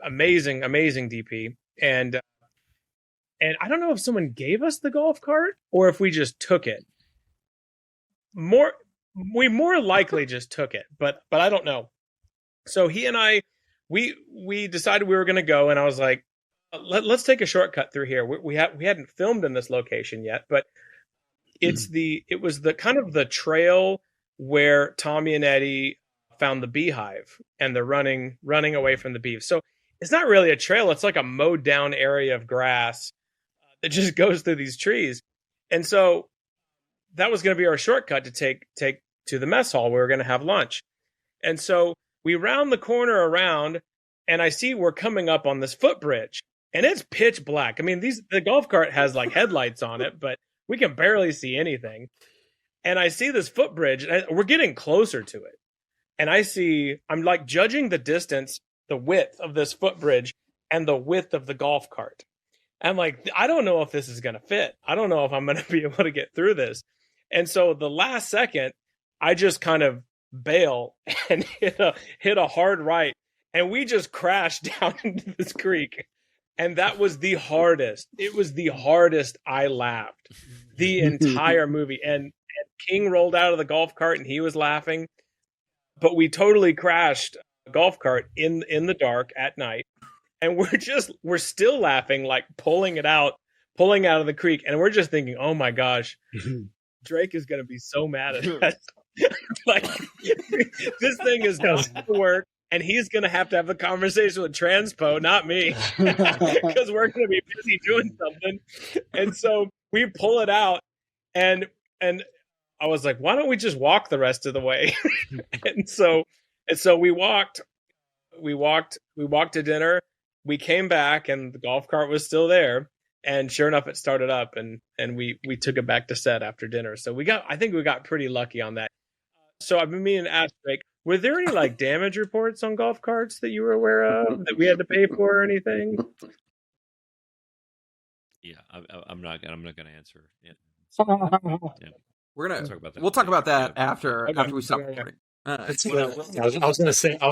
Amazing DP. And I don't know if someone gave us the golf cart or if we just took it. We more likely just took it, but I don't know. So he and I, we decided we were going to go, and I was like, let's take a shortcut through here. We hadn't filmed in this location yet, but it was the kind of the trail where Tommy and Eddie found the beehive, and they're running away from the bees. So it's not really a trail. It's like a mowed down area of grass that just goes through these trees. And so that was going to be our shortcut to take to the mess hall. We were going to have lunch. And so we round the corner around, and I see we're coming up on this footbridge, and it's pitch black. I mean, the golf cart has headlights on it, but we can barely see anything. And I see this footbridge, and we're getting closer to it. And I'm judging the distance, the width of this footbridge and the width of the golf cart. I'm I don't know if this is going to fit. I don't know if I'm going to be able to get through this. And so the last second, I just kind of bail and hit a hard right. And we just crashed down into this creek. And that was the hardest. It was the hardest I laughed the entire movie. And King rolled out of the golf cart and he was laughing. But we totally crashed a golf cart in the dark at night. And we're still laughing, pulling out of the creek. And we're just thinking, oh my gosh, Drake is going to be so mad at us. This thing is going to work. And he's going to have a conversation with Transpo, not me, because we're going to be busy doing something. And so we pull it out, and I was like, why don't we just walk the rest of the way? and so we walked to dinner. We came back, and the golf cart was still there. And sure enough, it started up, and we took it back to set after dinner. So I think we got pretty lucky on that. So I've been meaning to ask, Drake, were there any like damage reports on golf carts that you were aware of that we had to pay for or anything?
Yeah, I'm not going to answer. Yeah.
We're gonna
talk about that.
We'll talk about that after we stop
Okay.
recording.
I was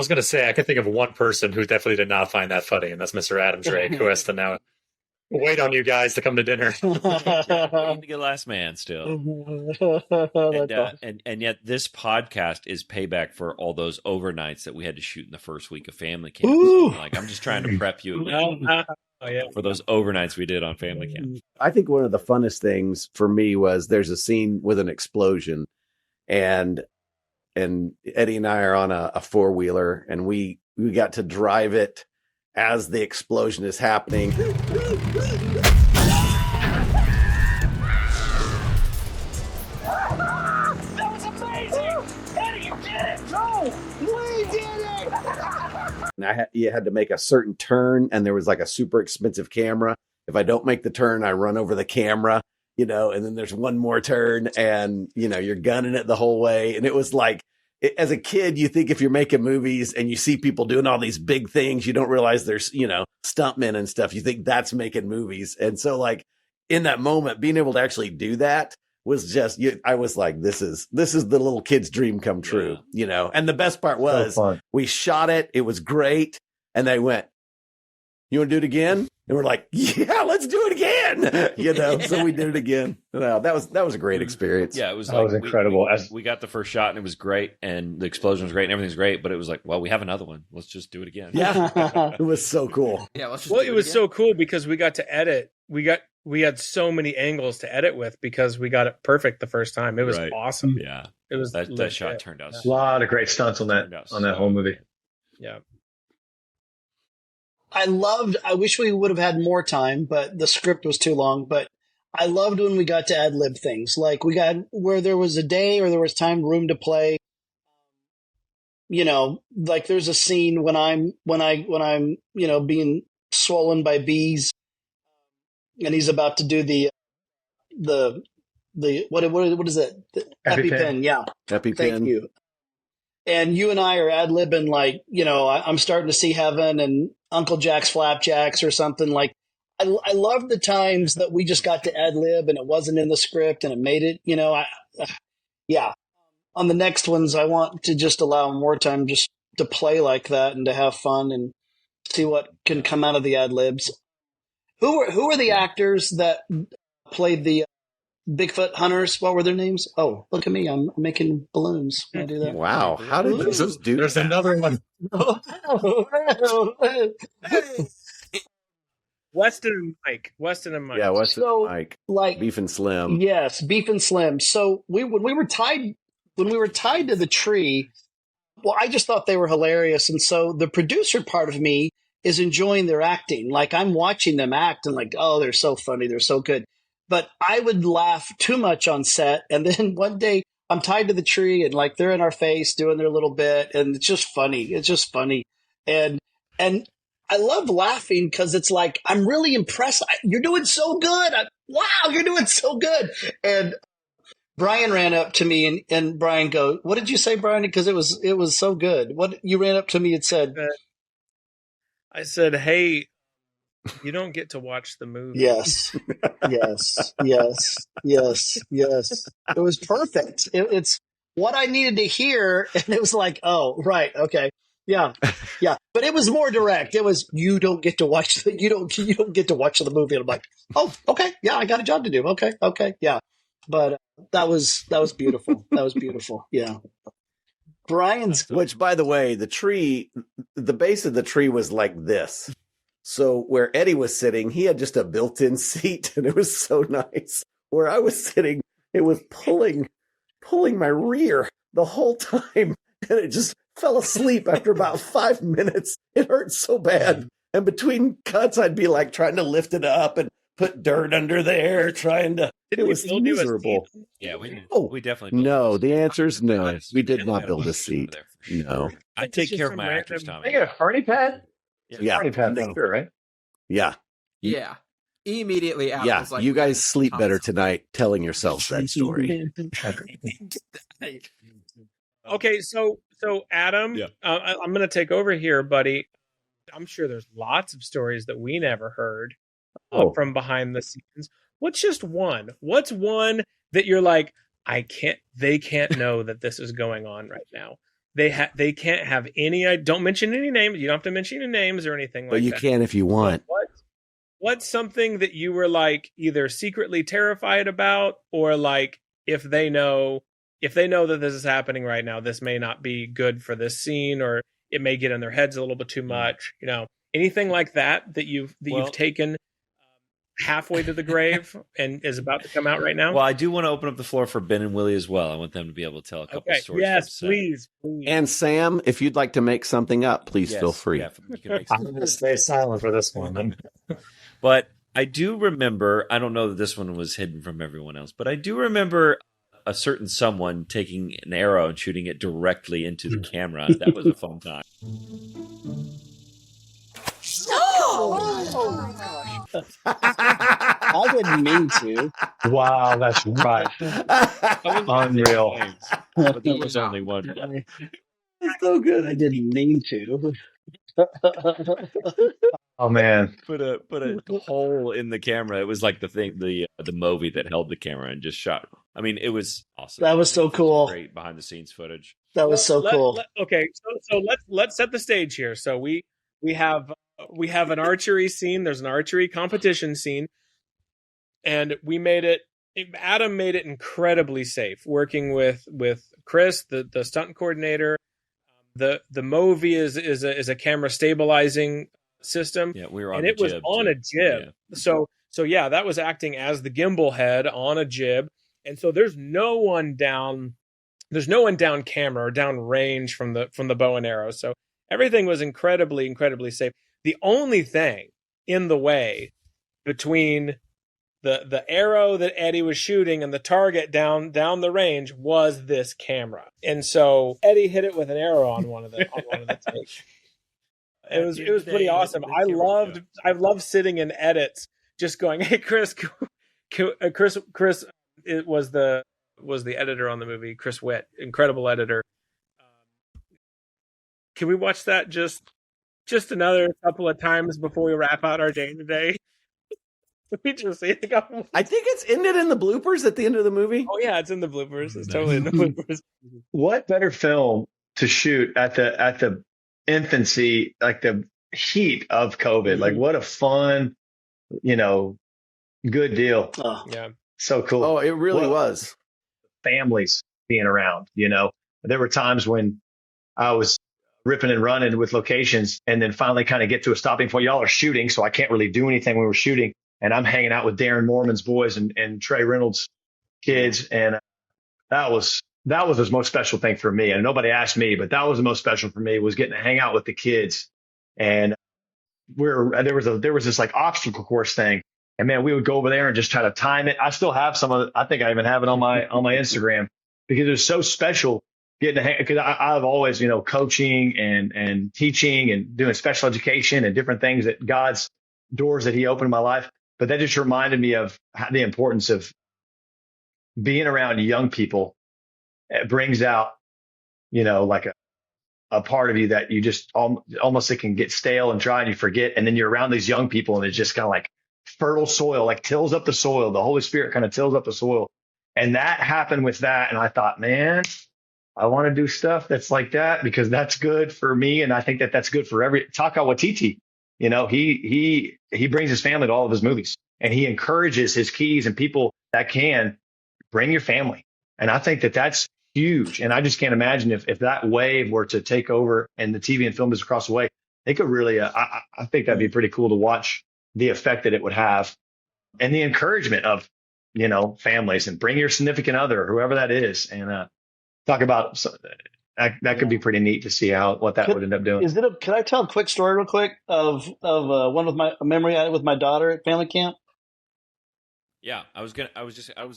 gonna say I could think of one person who definitely did not find that funny, and that's Mr. Adam Drake, who has to now wait on you guys to come to dinner.
Waiting to get last man still. And yet this podcast is payback for all those overnights that we had to shoot in the first week of family camp. So, I'm just trying to prep you for those overnights we did on family camp.
I think one of the funnest things for me was there's a scene with an explosion, and Eddie and I are on a four-wheeler, and we got to drive it as the explosion is happening.
That was amazing! Eddie, you did it! No! We did it!
And you had to make a certain turn, and there was like a super expensive camera. If I don't make the turn, I run over the camera, and then there's one more turn, and, you're gunning it the whole way. And it was like, as a kid, you think if you're making movies and you see people doing all these big things, you don't realize there's, stuntmen and stuff. You think that's making movies. And so like in that moment, being able to actually do that was just, I was like, this is the little kid's dream come true, and the best part was we shot it. It was great. And they went, you want to do it again? And we're like, yeah, let's do it again. So we did it again. No, that was a great experience.
Yeah, it was.
That was incredible.
We got the first shot and it was great, and the explosion was great, and everything's great. But it was like, well, we have another one. Let's just do it again.
Yeah, it was so cool.
Yeah, let's just.
It was so cool because we got to edit. We had so many angles to edit with because we got it perfect the first time. It was awesome.
Yeah,
it was
that shot turned out.
A lot of great stunts on that whole movie.
Yeah.
I wish we would have had more time, but the script was too long. But I loved when we got to ad lib things. Like we got where there was a day or there was room to play. Like there's a scene when I'm being swollen by bees, and he's about to do the what is it? The EpiPen. Yeah.
EpiPen.
Thank you. And you and I are ad libbing like, I'm starting to see heaven and Uncle Jack's Flapjacks or something. Like, I love the times that we just got to ad lib and it wasn't in the script and it made it, yeah. On the next ones, I want to just allow more time just to play like that and to have fun and see what can come out of the ad libs. Who are the actors that played the Bigfoot hunters? What were their names? Oh, look at me. I'm making balloons. Can I do that?
Wow. How did you just do
There's
that?
another one.
Weston and Mike.
Yeah, Weston
So,
and Mike.
like,
Beef and Slim.
yes, Beef and Slim. So when we were tied to the tree, well, I just thought they were hilarious. And so the producer part of me is enjoying their acting. Like I'm watching them act and like, oh, they're so funny. They're so good. But I would laugh too much on set. And then one day I'm tied to the tree and like they're in our face doing their little bit. And it's just funny. It's just funny. And I love laughing because it's like, I'm really impressed. You're doing so good. Wow, you're doing so good. And Brian ran up to me and Brian goes, what did you say, Brian? Because it was so good. What you ran up to me and said?
I said, hey, you don't get to watch the movie.
Yes. It was perfect. It's what I needed to hear. And it was like, oh, right. Okay. Yeah. But it was more direct. It was, you don't get to watch you don't get to watch the movie. And I'm like, oh, okay. Yeah. I got a job to do. Okay. Yeah. But that was beautiful. That was beautiful. Yeah. Brian's,
which by the way, the base of the tree was like this. So where Eddie was sitting, he had just a built-in seat and it was so nice. Where I was sitting, it was pulling my rear the whole time. And it just fell asleep after about 5 minutes. It hurt so bad. And between cuts, I'd be like trying to lift it up and put dirt under there, trying to. It was miserable.
Yeah, we
Oh,
we definitely built
No,
those.
the answer is no. We did
Yeah,
not
we
build
had
a
bunch
seat.
over there for sure.
No.
I
It's
take
just
care of
some
my actors,
random-
Tommy.
I got a Harney pad.
Yeah.
Harney pad
No.
for sure, right?
Yeah.
Yeah. Immediately Adam
Yeah.
was like,
You guys sleep
Thomas.
better tonight telling yourselves that story.
Okay, so Adam,
Yeah.
I'm going to take over here, buddy. I'm sure there's lots of stories that we never heard
Oh.
from behind the scenes. What's just one? What's one that you're like, they can't know that this is going on right now. They can't have any. Don't mention any names. You don't have to mention any names or anything like
But you
that.
can if you want.
What's something that you were like either secretly terrified about, or like if they know that this is happening right now, this may not be good for this scene, or it may get in their heads a little bit too much. You know, anything like that you've taken halfway to the grave and is about to come out right now.
Well, I do want to open up the floor for Ben and Willie as well. I want them to be able to tell a couple
Okay.
stories.
Yes,
from the set.
please.
And Sam, if you'd like to make something up, please
Yes,
feel free.
yeah, you can make
I'm going to stay silent for this one.
But I do remember, I don't know that this one was hidden from everyone else, but I do remember a certain someone taking an arrow and shooting it directly into the camera. That was a fun time.
I didn't mean to.
Wow, that's right. Unreal.
But there was only one.
It's so good. I didn't mean to.
Oh man,
Put a hole in the camera. It was like the movie that held the camera and just shot. I mean, it was awesome.
That was so cool.
Great behind the scenes footage.
That was so cool.
Okay, so let's set the stage here. So we have an archery scene. There's an archery competition scene, and we made it. Adam made it incredibly safe, working with Chris, the stunt coordinator. The movie is a camera stabilizing system.
Yeah, we were on
and
a
it was
jib,
on
too.
a jib.
Yeah.
So yeah, that was acting as the gimbal head on a jib. And so there's no one down camera or down range from the bow and arrow. So everything was incredibly, incredibly safe. The only thing in the way between the arrow that Eddie was shooting and the target down the range was this camera. And so Eddie hit it with an arrow on one of the takes. It was pretty awesome. I loved sitting in edits just going, "Hey Chris, Chris it was the editor on the movie, Chris Witt, incredible editor. Can we watch that just another couple of times before we wrap out our day today?" We just see it.
I think it's ended in the bloopers at the end of the movie.
Oh yeah, it's in the bloopers. It's totally in the bloopers.
what better film to shoot at the infancy, like the heat of COVID? Like, what a fun, good deal.
Yeah,
so cool.
Oh, it really was.
Families being around. There were times when I was ripping and running with locations, and then finally kind of get to a stopping point. Y'all are shooting, so I can't really do anything when we're shooting. And I'm hanging out with Darren Mormon's boys and Trey Reynolds' kids. And that was the most special thing for me. And nobody asked me, but that was the most special for me, was getting to hang out with the kids. And there was this like obstacle course thing. And man, we would go over there and just try to time it. I still have some of it. I think I even have it on my Instagram, because it was so special getting to hang, because I've always, coaching and teaching and doing special education and different things, that God's doors that he opened in my life. But that just reminded me of the importance of being around young people. It brings out, like a part of you that you just almost, it can get stale and dry and you forget. And then you're around these young people and it's just kind of like fertile soil, like tills up the soil. The Holy Spirit kind of tills up the soil. And that happened with that. And I thought, man, I want to do stuff that's like that, because that's good for me. And I think that that's good for Taika Waititi. He brings his family to all of his movies, and he encourages his keys and people that can bring your family. And I think that that's huge. And I just can't imagine if that wave were to take over and the TV and film business across the way, they could really, I think that'd be pretty cool to watch the effect that it would have, and the encouragement of, families, and bring your significant other, whoever that is, and talk about that could be pretty neat to see what that would end up doing.
Can I tell a quick story real quick of one with a memory I had with my daughter at family camp?
Yeah, I was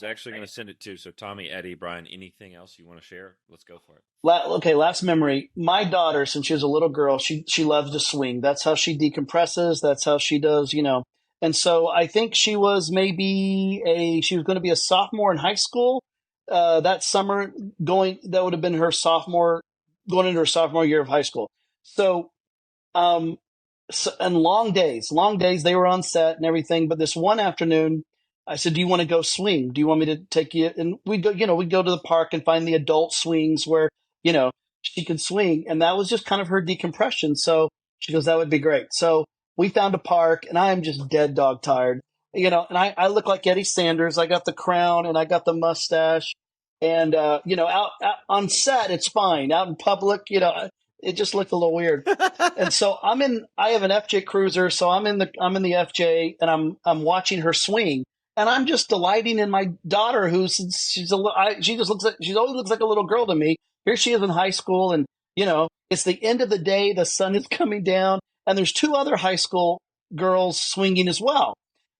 actually gonna send it too. So Tommy, Eddie, Brian, anything else you want to share? Let's go for it.
Okay, last memory. My daughter, since she was a little girl, she loves to swing. That's how she decompresses. That's how she does, And so I think she was she was going to be a sophomore in high school that summer. That would have been going into her sophomore year of high school. So, and long days, they were on set and everything. But this one afternoon, I said, "Do you want to go swing? Do you want me to take you?" And we'd go to the park and find the adult swings where, she could swing. And that was just kind of her decompression. So she goes, "That would be great." So we found a park, and I am just dead dog tired, and I look like Eddie Sanders. I got the crown and I got the mustache, and, out on set, it's fine. Out in public, it just looked a little weird. And so I have an FJ Cruiser. So I'm in the FJ, and I'm watching her swing. And I'm just delighting in my daughter, she always looks like a little girl to me. Here she is in high school, and it's the end of the day. The sun is coming down, and there's two other high school girls swinging as well.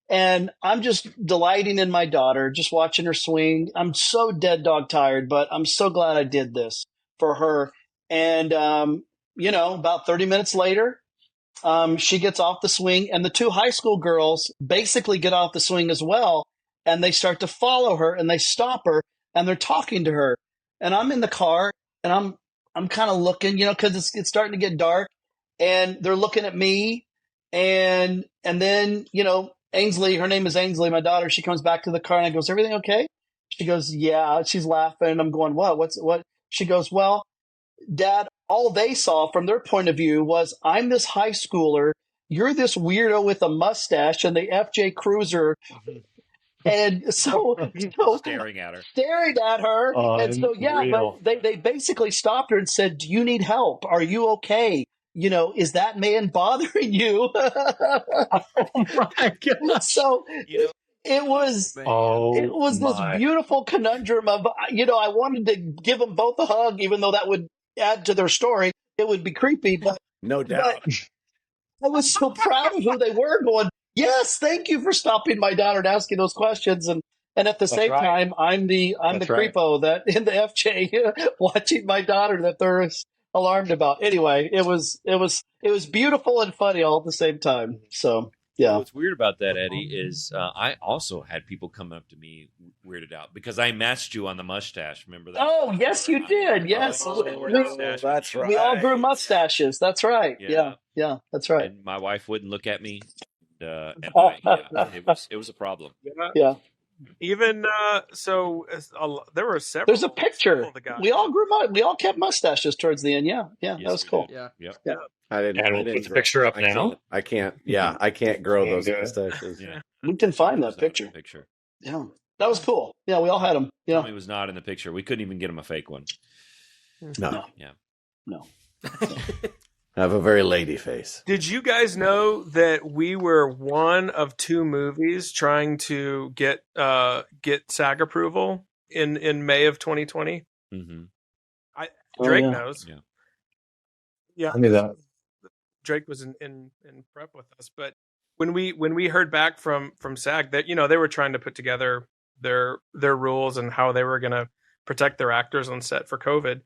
And I'm just delighting in my daughter, just watching her swing. I'm so dead dog tired, but I'm so glad I did this for her. And about 30 minutes later, she gets off the swing, and the two high school girls basically get off the swing as well. And they start to follow her, and they stop her, and they're talking to her. And I'm in the car, and I'm kind of looking, cause it's starting to get dark, and they're looking at me. And then, Ainsley, her name is Ainsley, my daughter, she comes back to the car, and I goes, "Everything okay?" She goes, "Yeah." She's laughing, and I'm going, "What? What?" She goes, "Well, Dad, all they saw from their point of view was I'm this high schooler, you're this weirdo with a mustache and the FJ Cruiser." And so
staring at
her. And so, but they basically stopped her and said, "Do you need help? Are you okay? Is that man bothering you?"
Oh my God.
So it was this beautiful conundrum of, I wanted to give them both a hug, even though that would add to their story. It would be creepy, but
no doubt.
But I was so proud of who they were, going, "Yes, thank you for stopping my daughter and asking those questions." And at the same time, I'm the creepo that in the FJ watching my daughter that they're alarmed about. Anyway, it was beautiful and funny all at the same time. So yeah.
What's weird about that, Eddie, is I also had people come up to me weirded out because I matched you on the mustache. Remember that?
Oh, yes, you did. Yes.
That's right.
We all grew mustaches. That's right. Yeah, that's right.
And my wife wouldn't look at me. It was a problem.
Yeah.
Even there were several.
There's a picture. We all kept mustaches towards the end. Yeah,
yes,
that was cool.
Yeah.
I didn't
put the picture up now.
I can't. Yeah, I can't grow those mustaches.
Yeah.
We can find that picture. Yeah, that was cool. Yeah, we all had them. Yeah,
Tommy was not in the picture. We couldn't even get him a fake one.
No.
Yeah.
No.
I have a very lady face.
Did you guys know that we were one of two movies trying to get SAG approval in May of 2020?
Mm-hmm.
Drake knows. Yeah.
I knew that.
Drake was in prep with us, but when we heard back from SAG that they were trying to put together their rules and how they were going to protect their actors on set for COVID,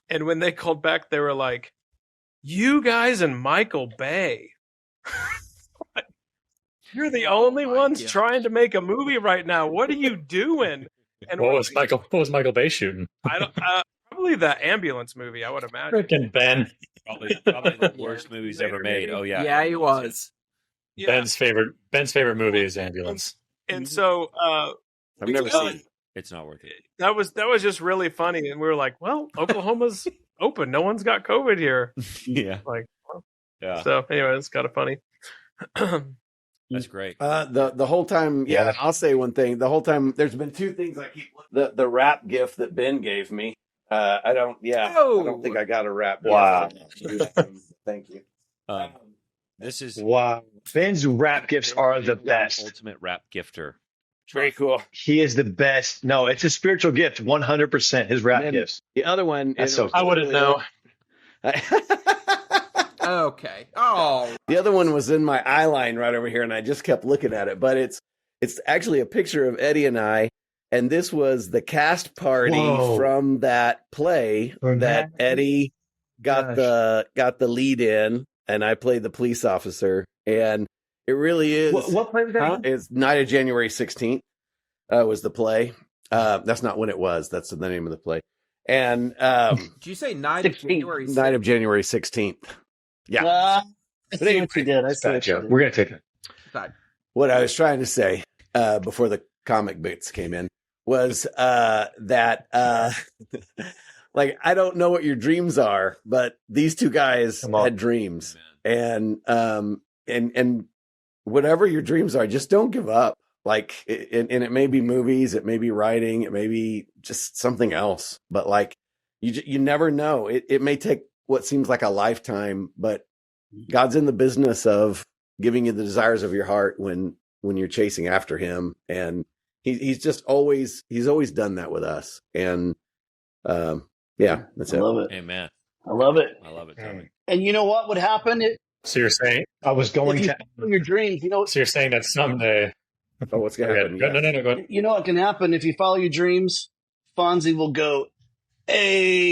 and when they called back, they were like, "You guys and Michael Bay, you're the only ones trying to make a movie right now. What are you doing?" And
what was Michael Bay shooting?
I don't. Probably the ambulance movie, I would imagine.
Freaking Ben.
Probably the worst movies ever made. Oh yeah.
Yeah, he was.
Yeah.
Ben's favorite movie is Ambulance.
And so
I've never seen it.
It's not worth it.
That was just really funny. And we were like, well, Oklahoma's open. No one's got COVID here.
Yeah.
Yeah. So anyway, it's kind of funny.
That's great.
The whole time, I'll say one thing. The whole time, there's been two things I keep. The rap gift that Ben gave me. I don't think I got a rap.
Wow.
Thank you.
This is
Ben's rap gifts are the best.
Ultimate rap gifter.
Very cool.
He is the best. No, it's a spiritual gift. 100%. His rap gifts.
The other one,
I wouldn't know.
Okay. Oh.
The other one was in my eye line right over here, and I just kept looking at it. But It's actually a picture of Eddie and I, and this was the cast party from that play that Eddie got the lead in, and I played the police officer. And it really is.
What play was that?
It's Night of January 16th was the play. That's not when it was. That's the name of the play. And
did you say night of January 16th?
Night of January 16th. Yeah.
I see what you did. I see what you did.
We're going to take it.
What I was trying to say before the comic bits came in was that like, I don't know what your dreams are, but these two guys had dreams. And whatever your dreams are, just don't give up. Like, and it may be movies, it may be writing, it may be just something else. But like, you never know. It may take what seems like a lifetime, but God's in the business of giving you the desires of your heart when you're chasing after Him, and he's always done that with us. And that's it.
I love it.
Amen.
I love it.
I love it, Tommy.
And you know what would happen?
So you're saying
I was going to
your dreams. You know.
So you're saying that someday.
Oh, what's going to happen?
No, go ahead.
You know what can happen if you follow your dreams? Fonzie will go, hey.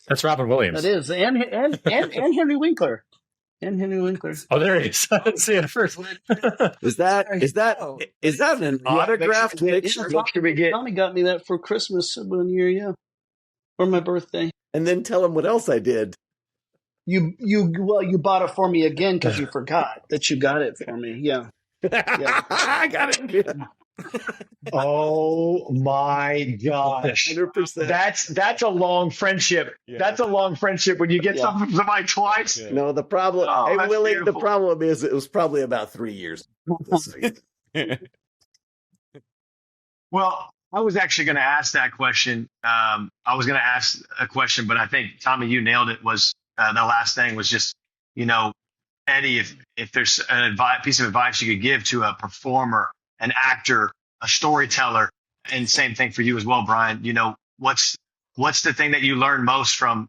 That's Robin Williams.
That is, and Henry Winkler. And Henry Winkler.
Oh, there he is. I didn't see it at first.
Is that an autographed picture?
What should we get?
Tommy got me that for Christmas 1 year, yeah, for my birthday.
And then tell him what else I did.
You bought it for me again because you forgot that you got it for me. Yeah.
I got it.
Oh my gosh.
100%.
That's a long friendship. Yeah. That's a long friendship when you get something from somebody twice.
Yeah. No, the problem, Willie, beautiful. The problem is it was probably about 3 years.
Well, I was actually going to ask that question. I was going to ask a question, but I think, Tommy, you nailed it. Was the last thing was just, Eddie, if there's an piece of advice you could give to a performer, an actor, a storyteller, and same thing for you as well, Brian, what's the thing that you learned most from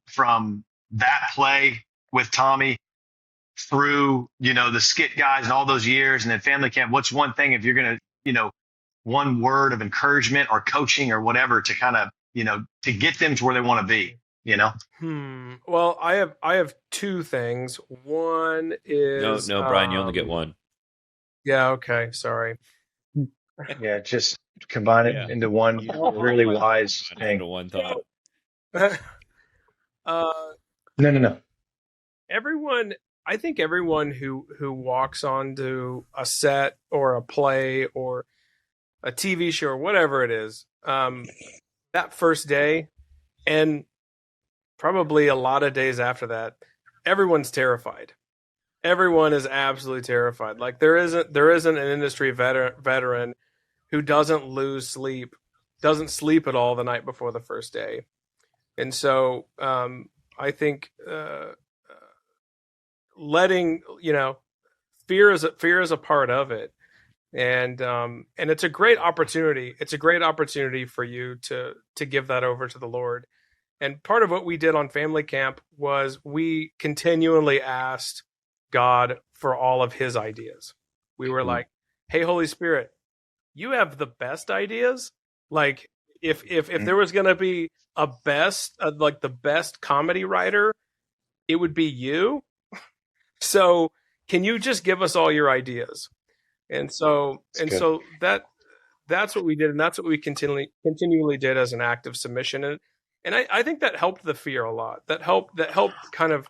that play with Tommy through, the Skit Guys and all those years and then family camp? What's one thing, if you're going to, one word of encouragement or coaching or whatever to kind of, to get them to where they want to be,
Well, I have two things. One is
no, Brian, you only get one.
Yeah. Okay. Sorry.
Yeah. Just combine it into one really wise thing.
Into one thought.
No.
I think everyone who walks onto a set or a play or a TV show or whatever it is, that first day and probably a lot of days after that, everyone's terrified. Everyone is absolutely terrified. Like there isn't an industry veteran who doesn't doesn't sleep at all the night before the first day. And so I think letting, fear is a part of it. And it's a great opportunity. It's a great opportunity for you to give that over to the Lord. And part of what we did on family camp was we continually asked God for all of His ideas. We were like, "Hey, Holy Spirit, you have the best ideas. Like, if there was going to be the best comedy writer, it would be you. So can you just give us all your ideas?" And so that's what we did, and that's what we continually did as an act of submission. And I think that helped the fear a lot. That helped kind of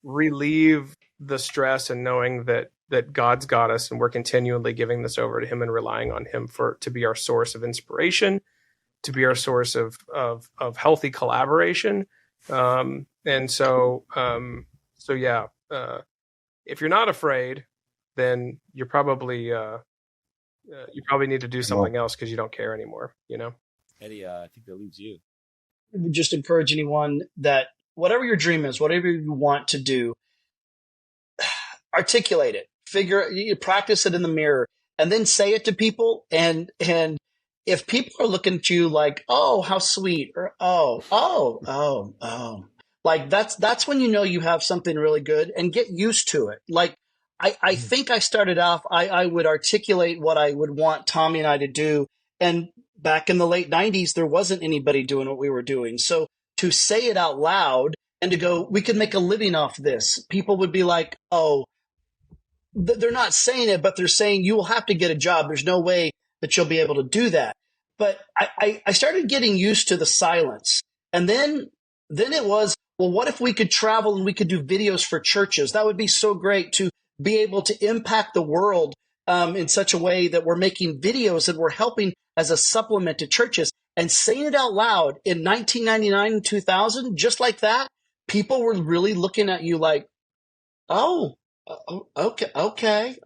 relieve the stress and knowing that God's got us and we're continually giving this over to Him and relying on Him to be our source of inspiration, to be our source of healthy collaboration. If you're not afraid, then you probably need to do something else because you don't care anymore.
Eddie, I think that leaves you.
I would just encourage anyone that whatever your dream is, whatever you want to do, articulate it, practice it in the mirror, and then say it to people. And if people are looking at you like, "Oh, how sweet," or "Oh," Like that's when you know you have something really good, and get used to it. Like I think I started off, I would articulate what I would want Tommy and I to do. And back in the late 90s, there wasn't anybody doing what we were doing. So to say it out loud and to go, we could make a living off this, people would be like, oh, they're not saying it, but they're saying you will have to get a job. There's no way that you'll be able to do that. But I started getting used to the silence. And then it was, well, what if we could travel and we could do videos for churches? That would be so great to be able to impact the world in such a way that we're making videos and we're helping as a supplement to churches. And saying it out loud in 1999 and 2000, just like that, people were really looking at you like, oh, okay.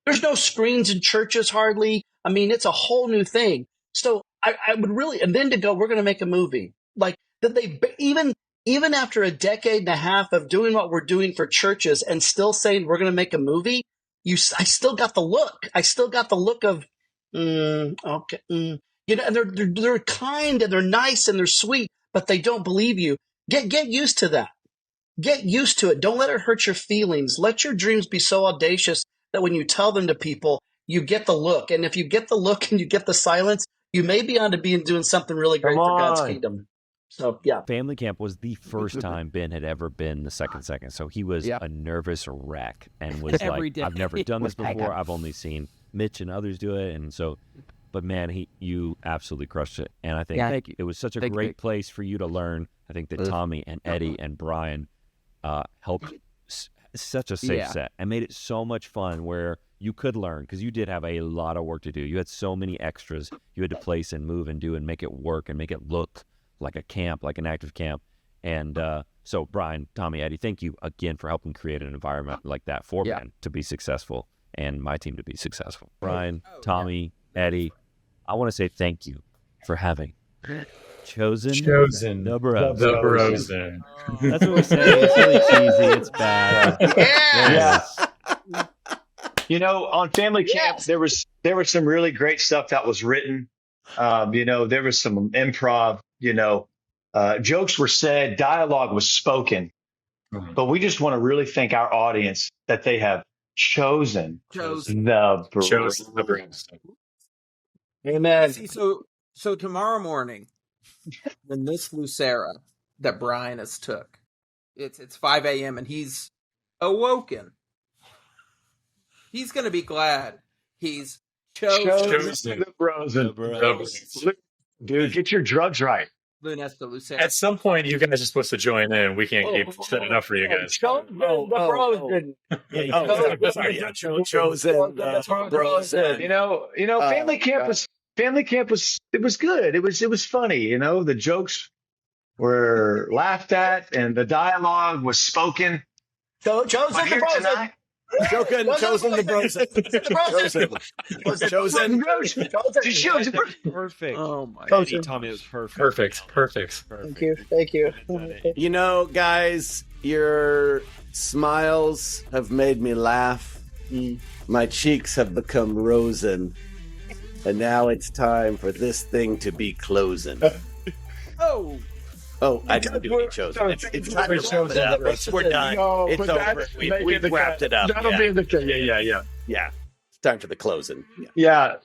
There's no screens in churches hardly. I mean, it's a whole new thing. So I would really, and then to go, we're going to make a movie. Like that they, even after a decade and a half of doing what we're doing for churches and still saying we're going to make a movie, I still got the look. I still got the look of, okay. You know, and they're kind and they're nice and they're sweet, but they don't believe you. Get used to that. Get used to it. Don't let it hurt your feelings. Let your dreams be so audacious that when you tell them to people, you get the look. And if you get the look and you get the silence, you may be on to doing something really great for God's kingdom. So, yeah.
Family camp was the first time Ben had ever been the second. So he was a nervous wreck and was like, I've never done this before. I've only seen Mitch and others do it. And so, but man, you absolutely crushed it. And I think it was such a great place for you to learn. I think that Tommy and Eddie and Brian helped such a safe set and made it so much fun where you could learn, because you did have a lot of work to do. You had so many extras you had to place and move and do and make it work and make it look like a camp, like an active camp. And so Brian, Tommy, Eddie, thank you again for helping create an environment like that for Ben to be successful and my team to be successful. Brian, Tommy, Eddie, I want to say thank you for having chosen the Brosen. That's what we say. It's really cheesy. It's bad.
Yes. You know, on family camp, there was some really great stuff that was written. You know, there was some improv. You know, jokes were said, dialogue was spoken. But we just want to really thank our audience that they have chosen the Brosen.
Amen.
See, so tomorrow morning, when this Lucera that Brian has took, it's 5 a.m. and he's awoken. He's going to be glad he's chosen
the Brosen. Dude, get your drugs right.
Lunesta Lucera.
At some point, you guys are supposed to join in. We can't keep setting up for you guys.
Chosen the Brosen.
Chosen the Brosen.
You know, family camp was it was good. It was funny. You know, the jokes were laughed at and the dialogue was spoken.
Chosen the Brosen.
Chosen the Brosen.
Perfect.
Oh my
God. Tommy, it was perfect.
Perfect.
Thank you.
You know, guys, your smiles have made me laugh. My cheeks have become rosen. And now it's time for this thing to be closing. Oh, I didn't do any chosen. It's time to wrap it up. We're done.
No,
it's over. We've wrapped it up.
That'll be the case. Yeah.
Yeah. It's time for the closing.
Yeah.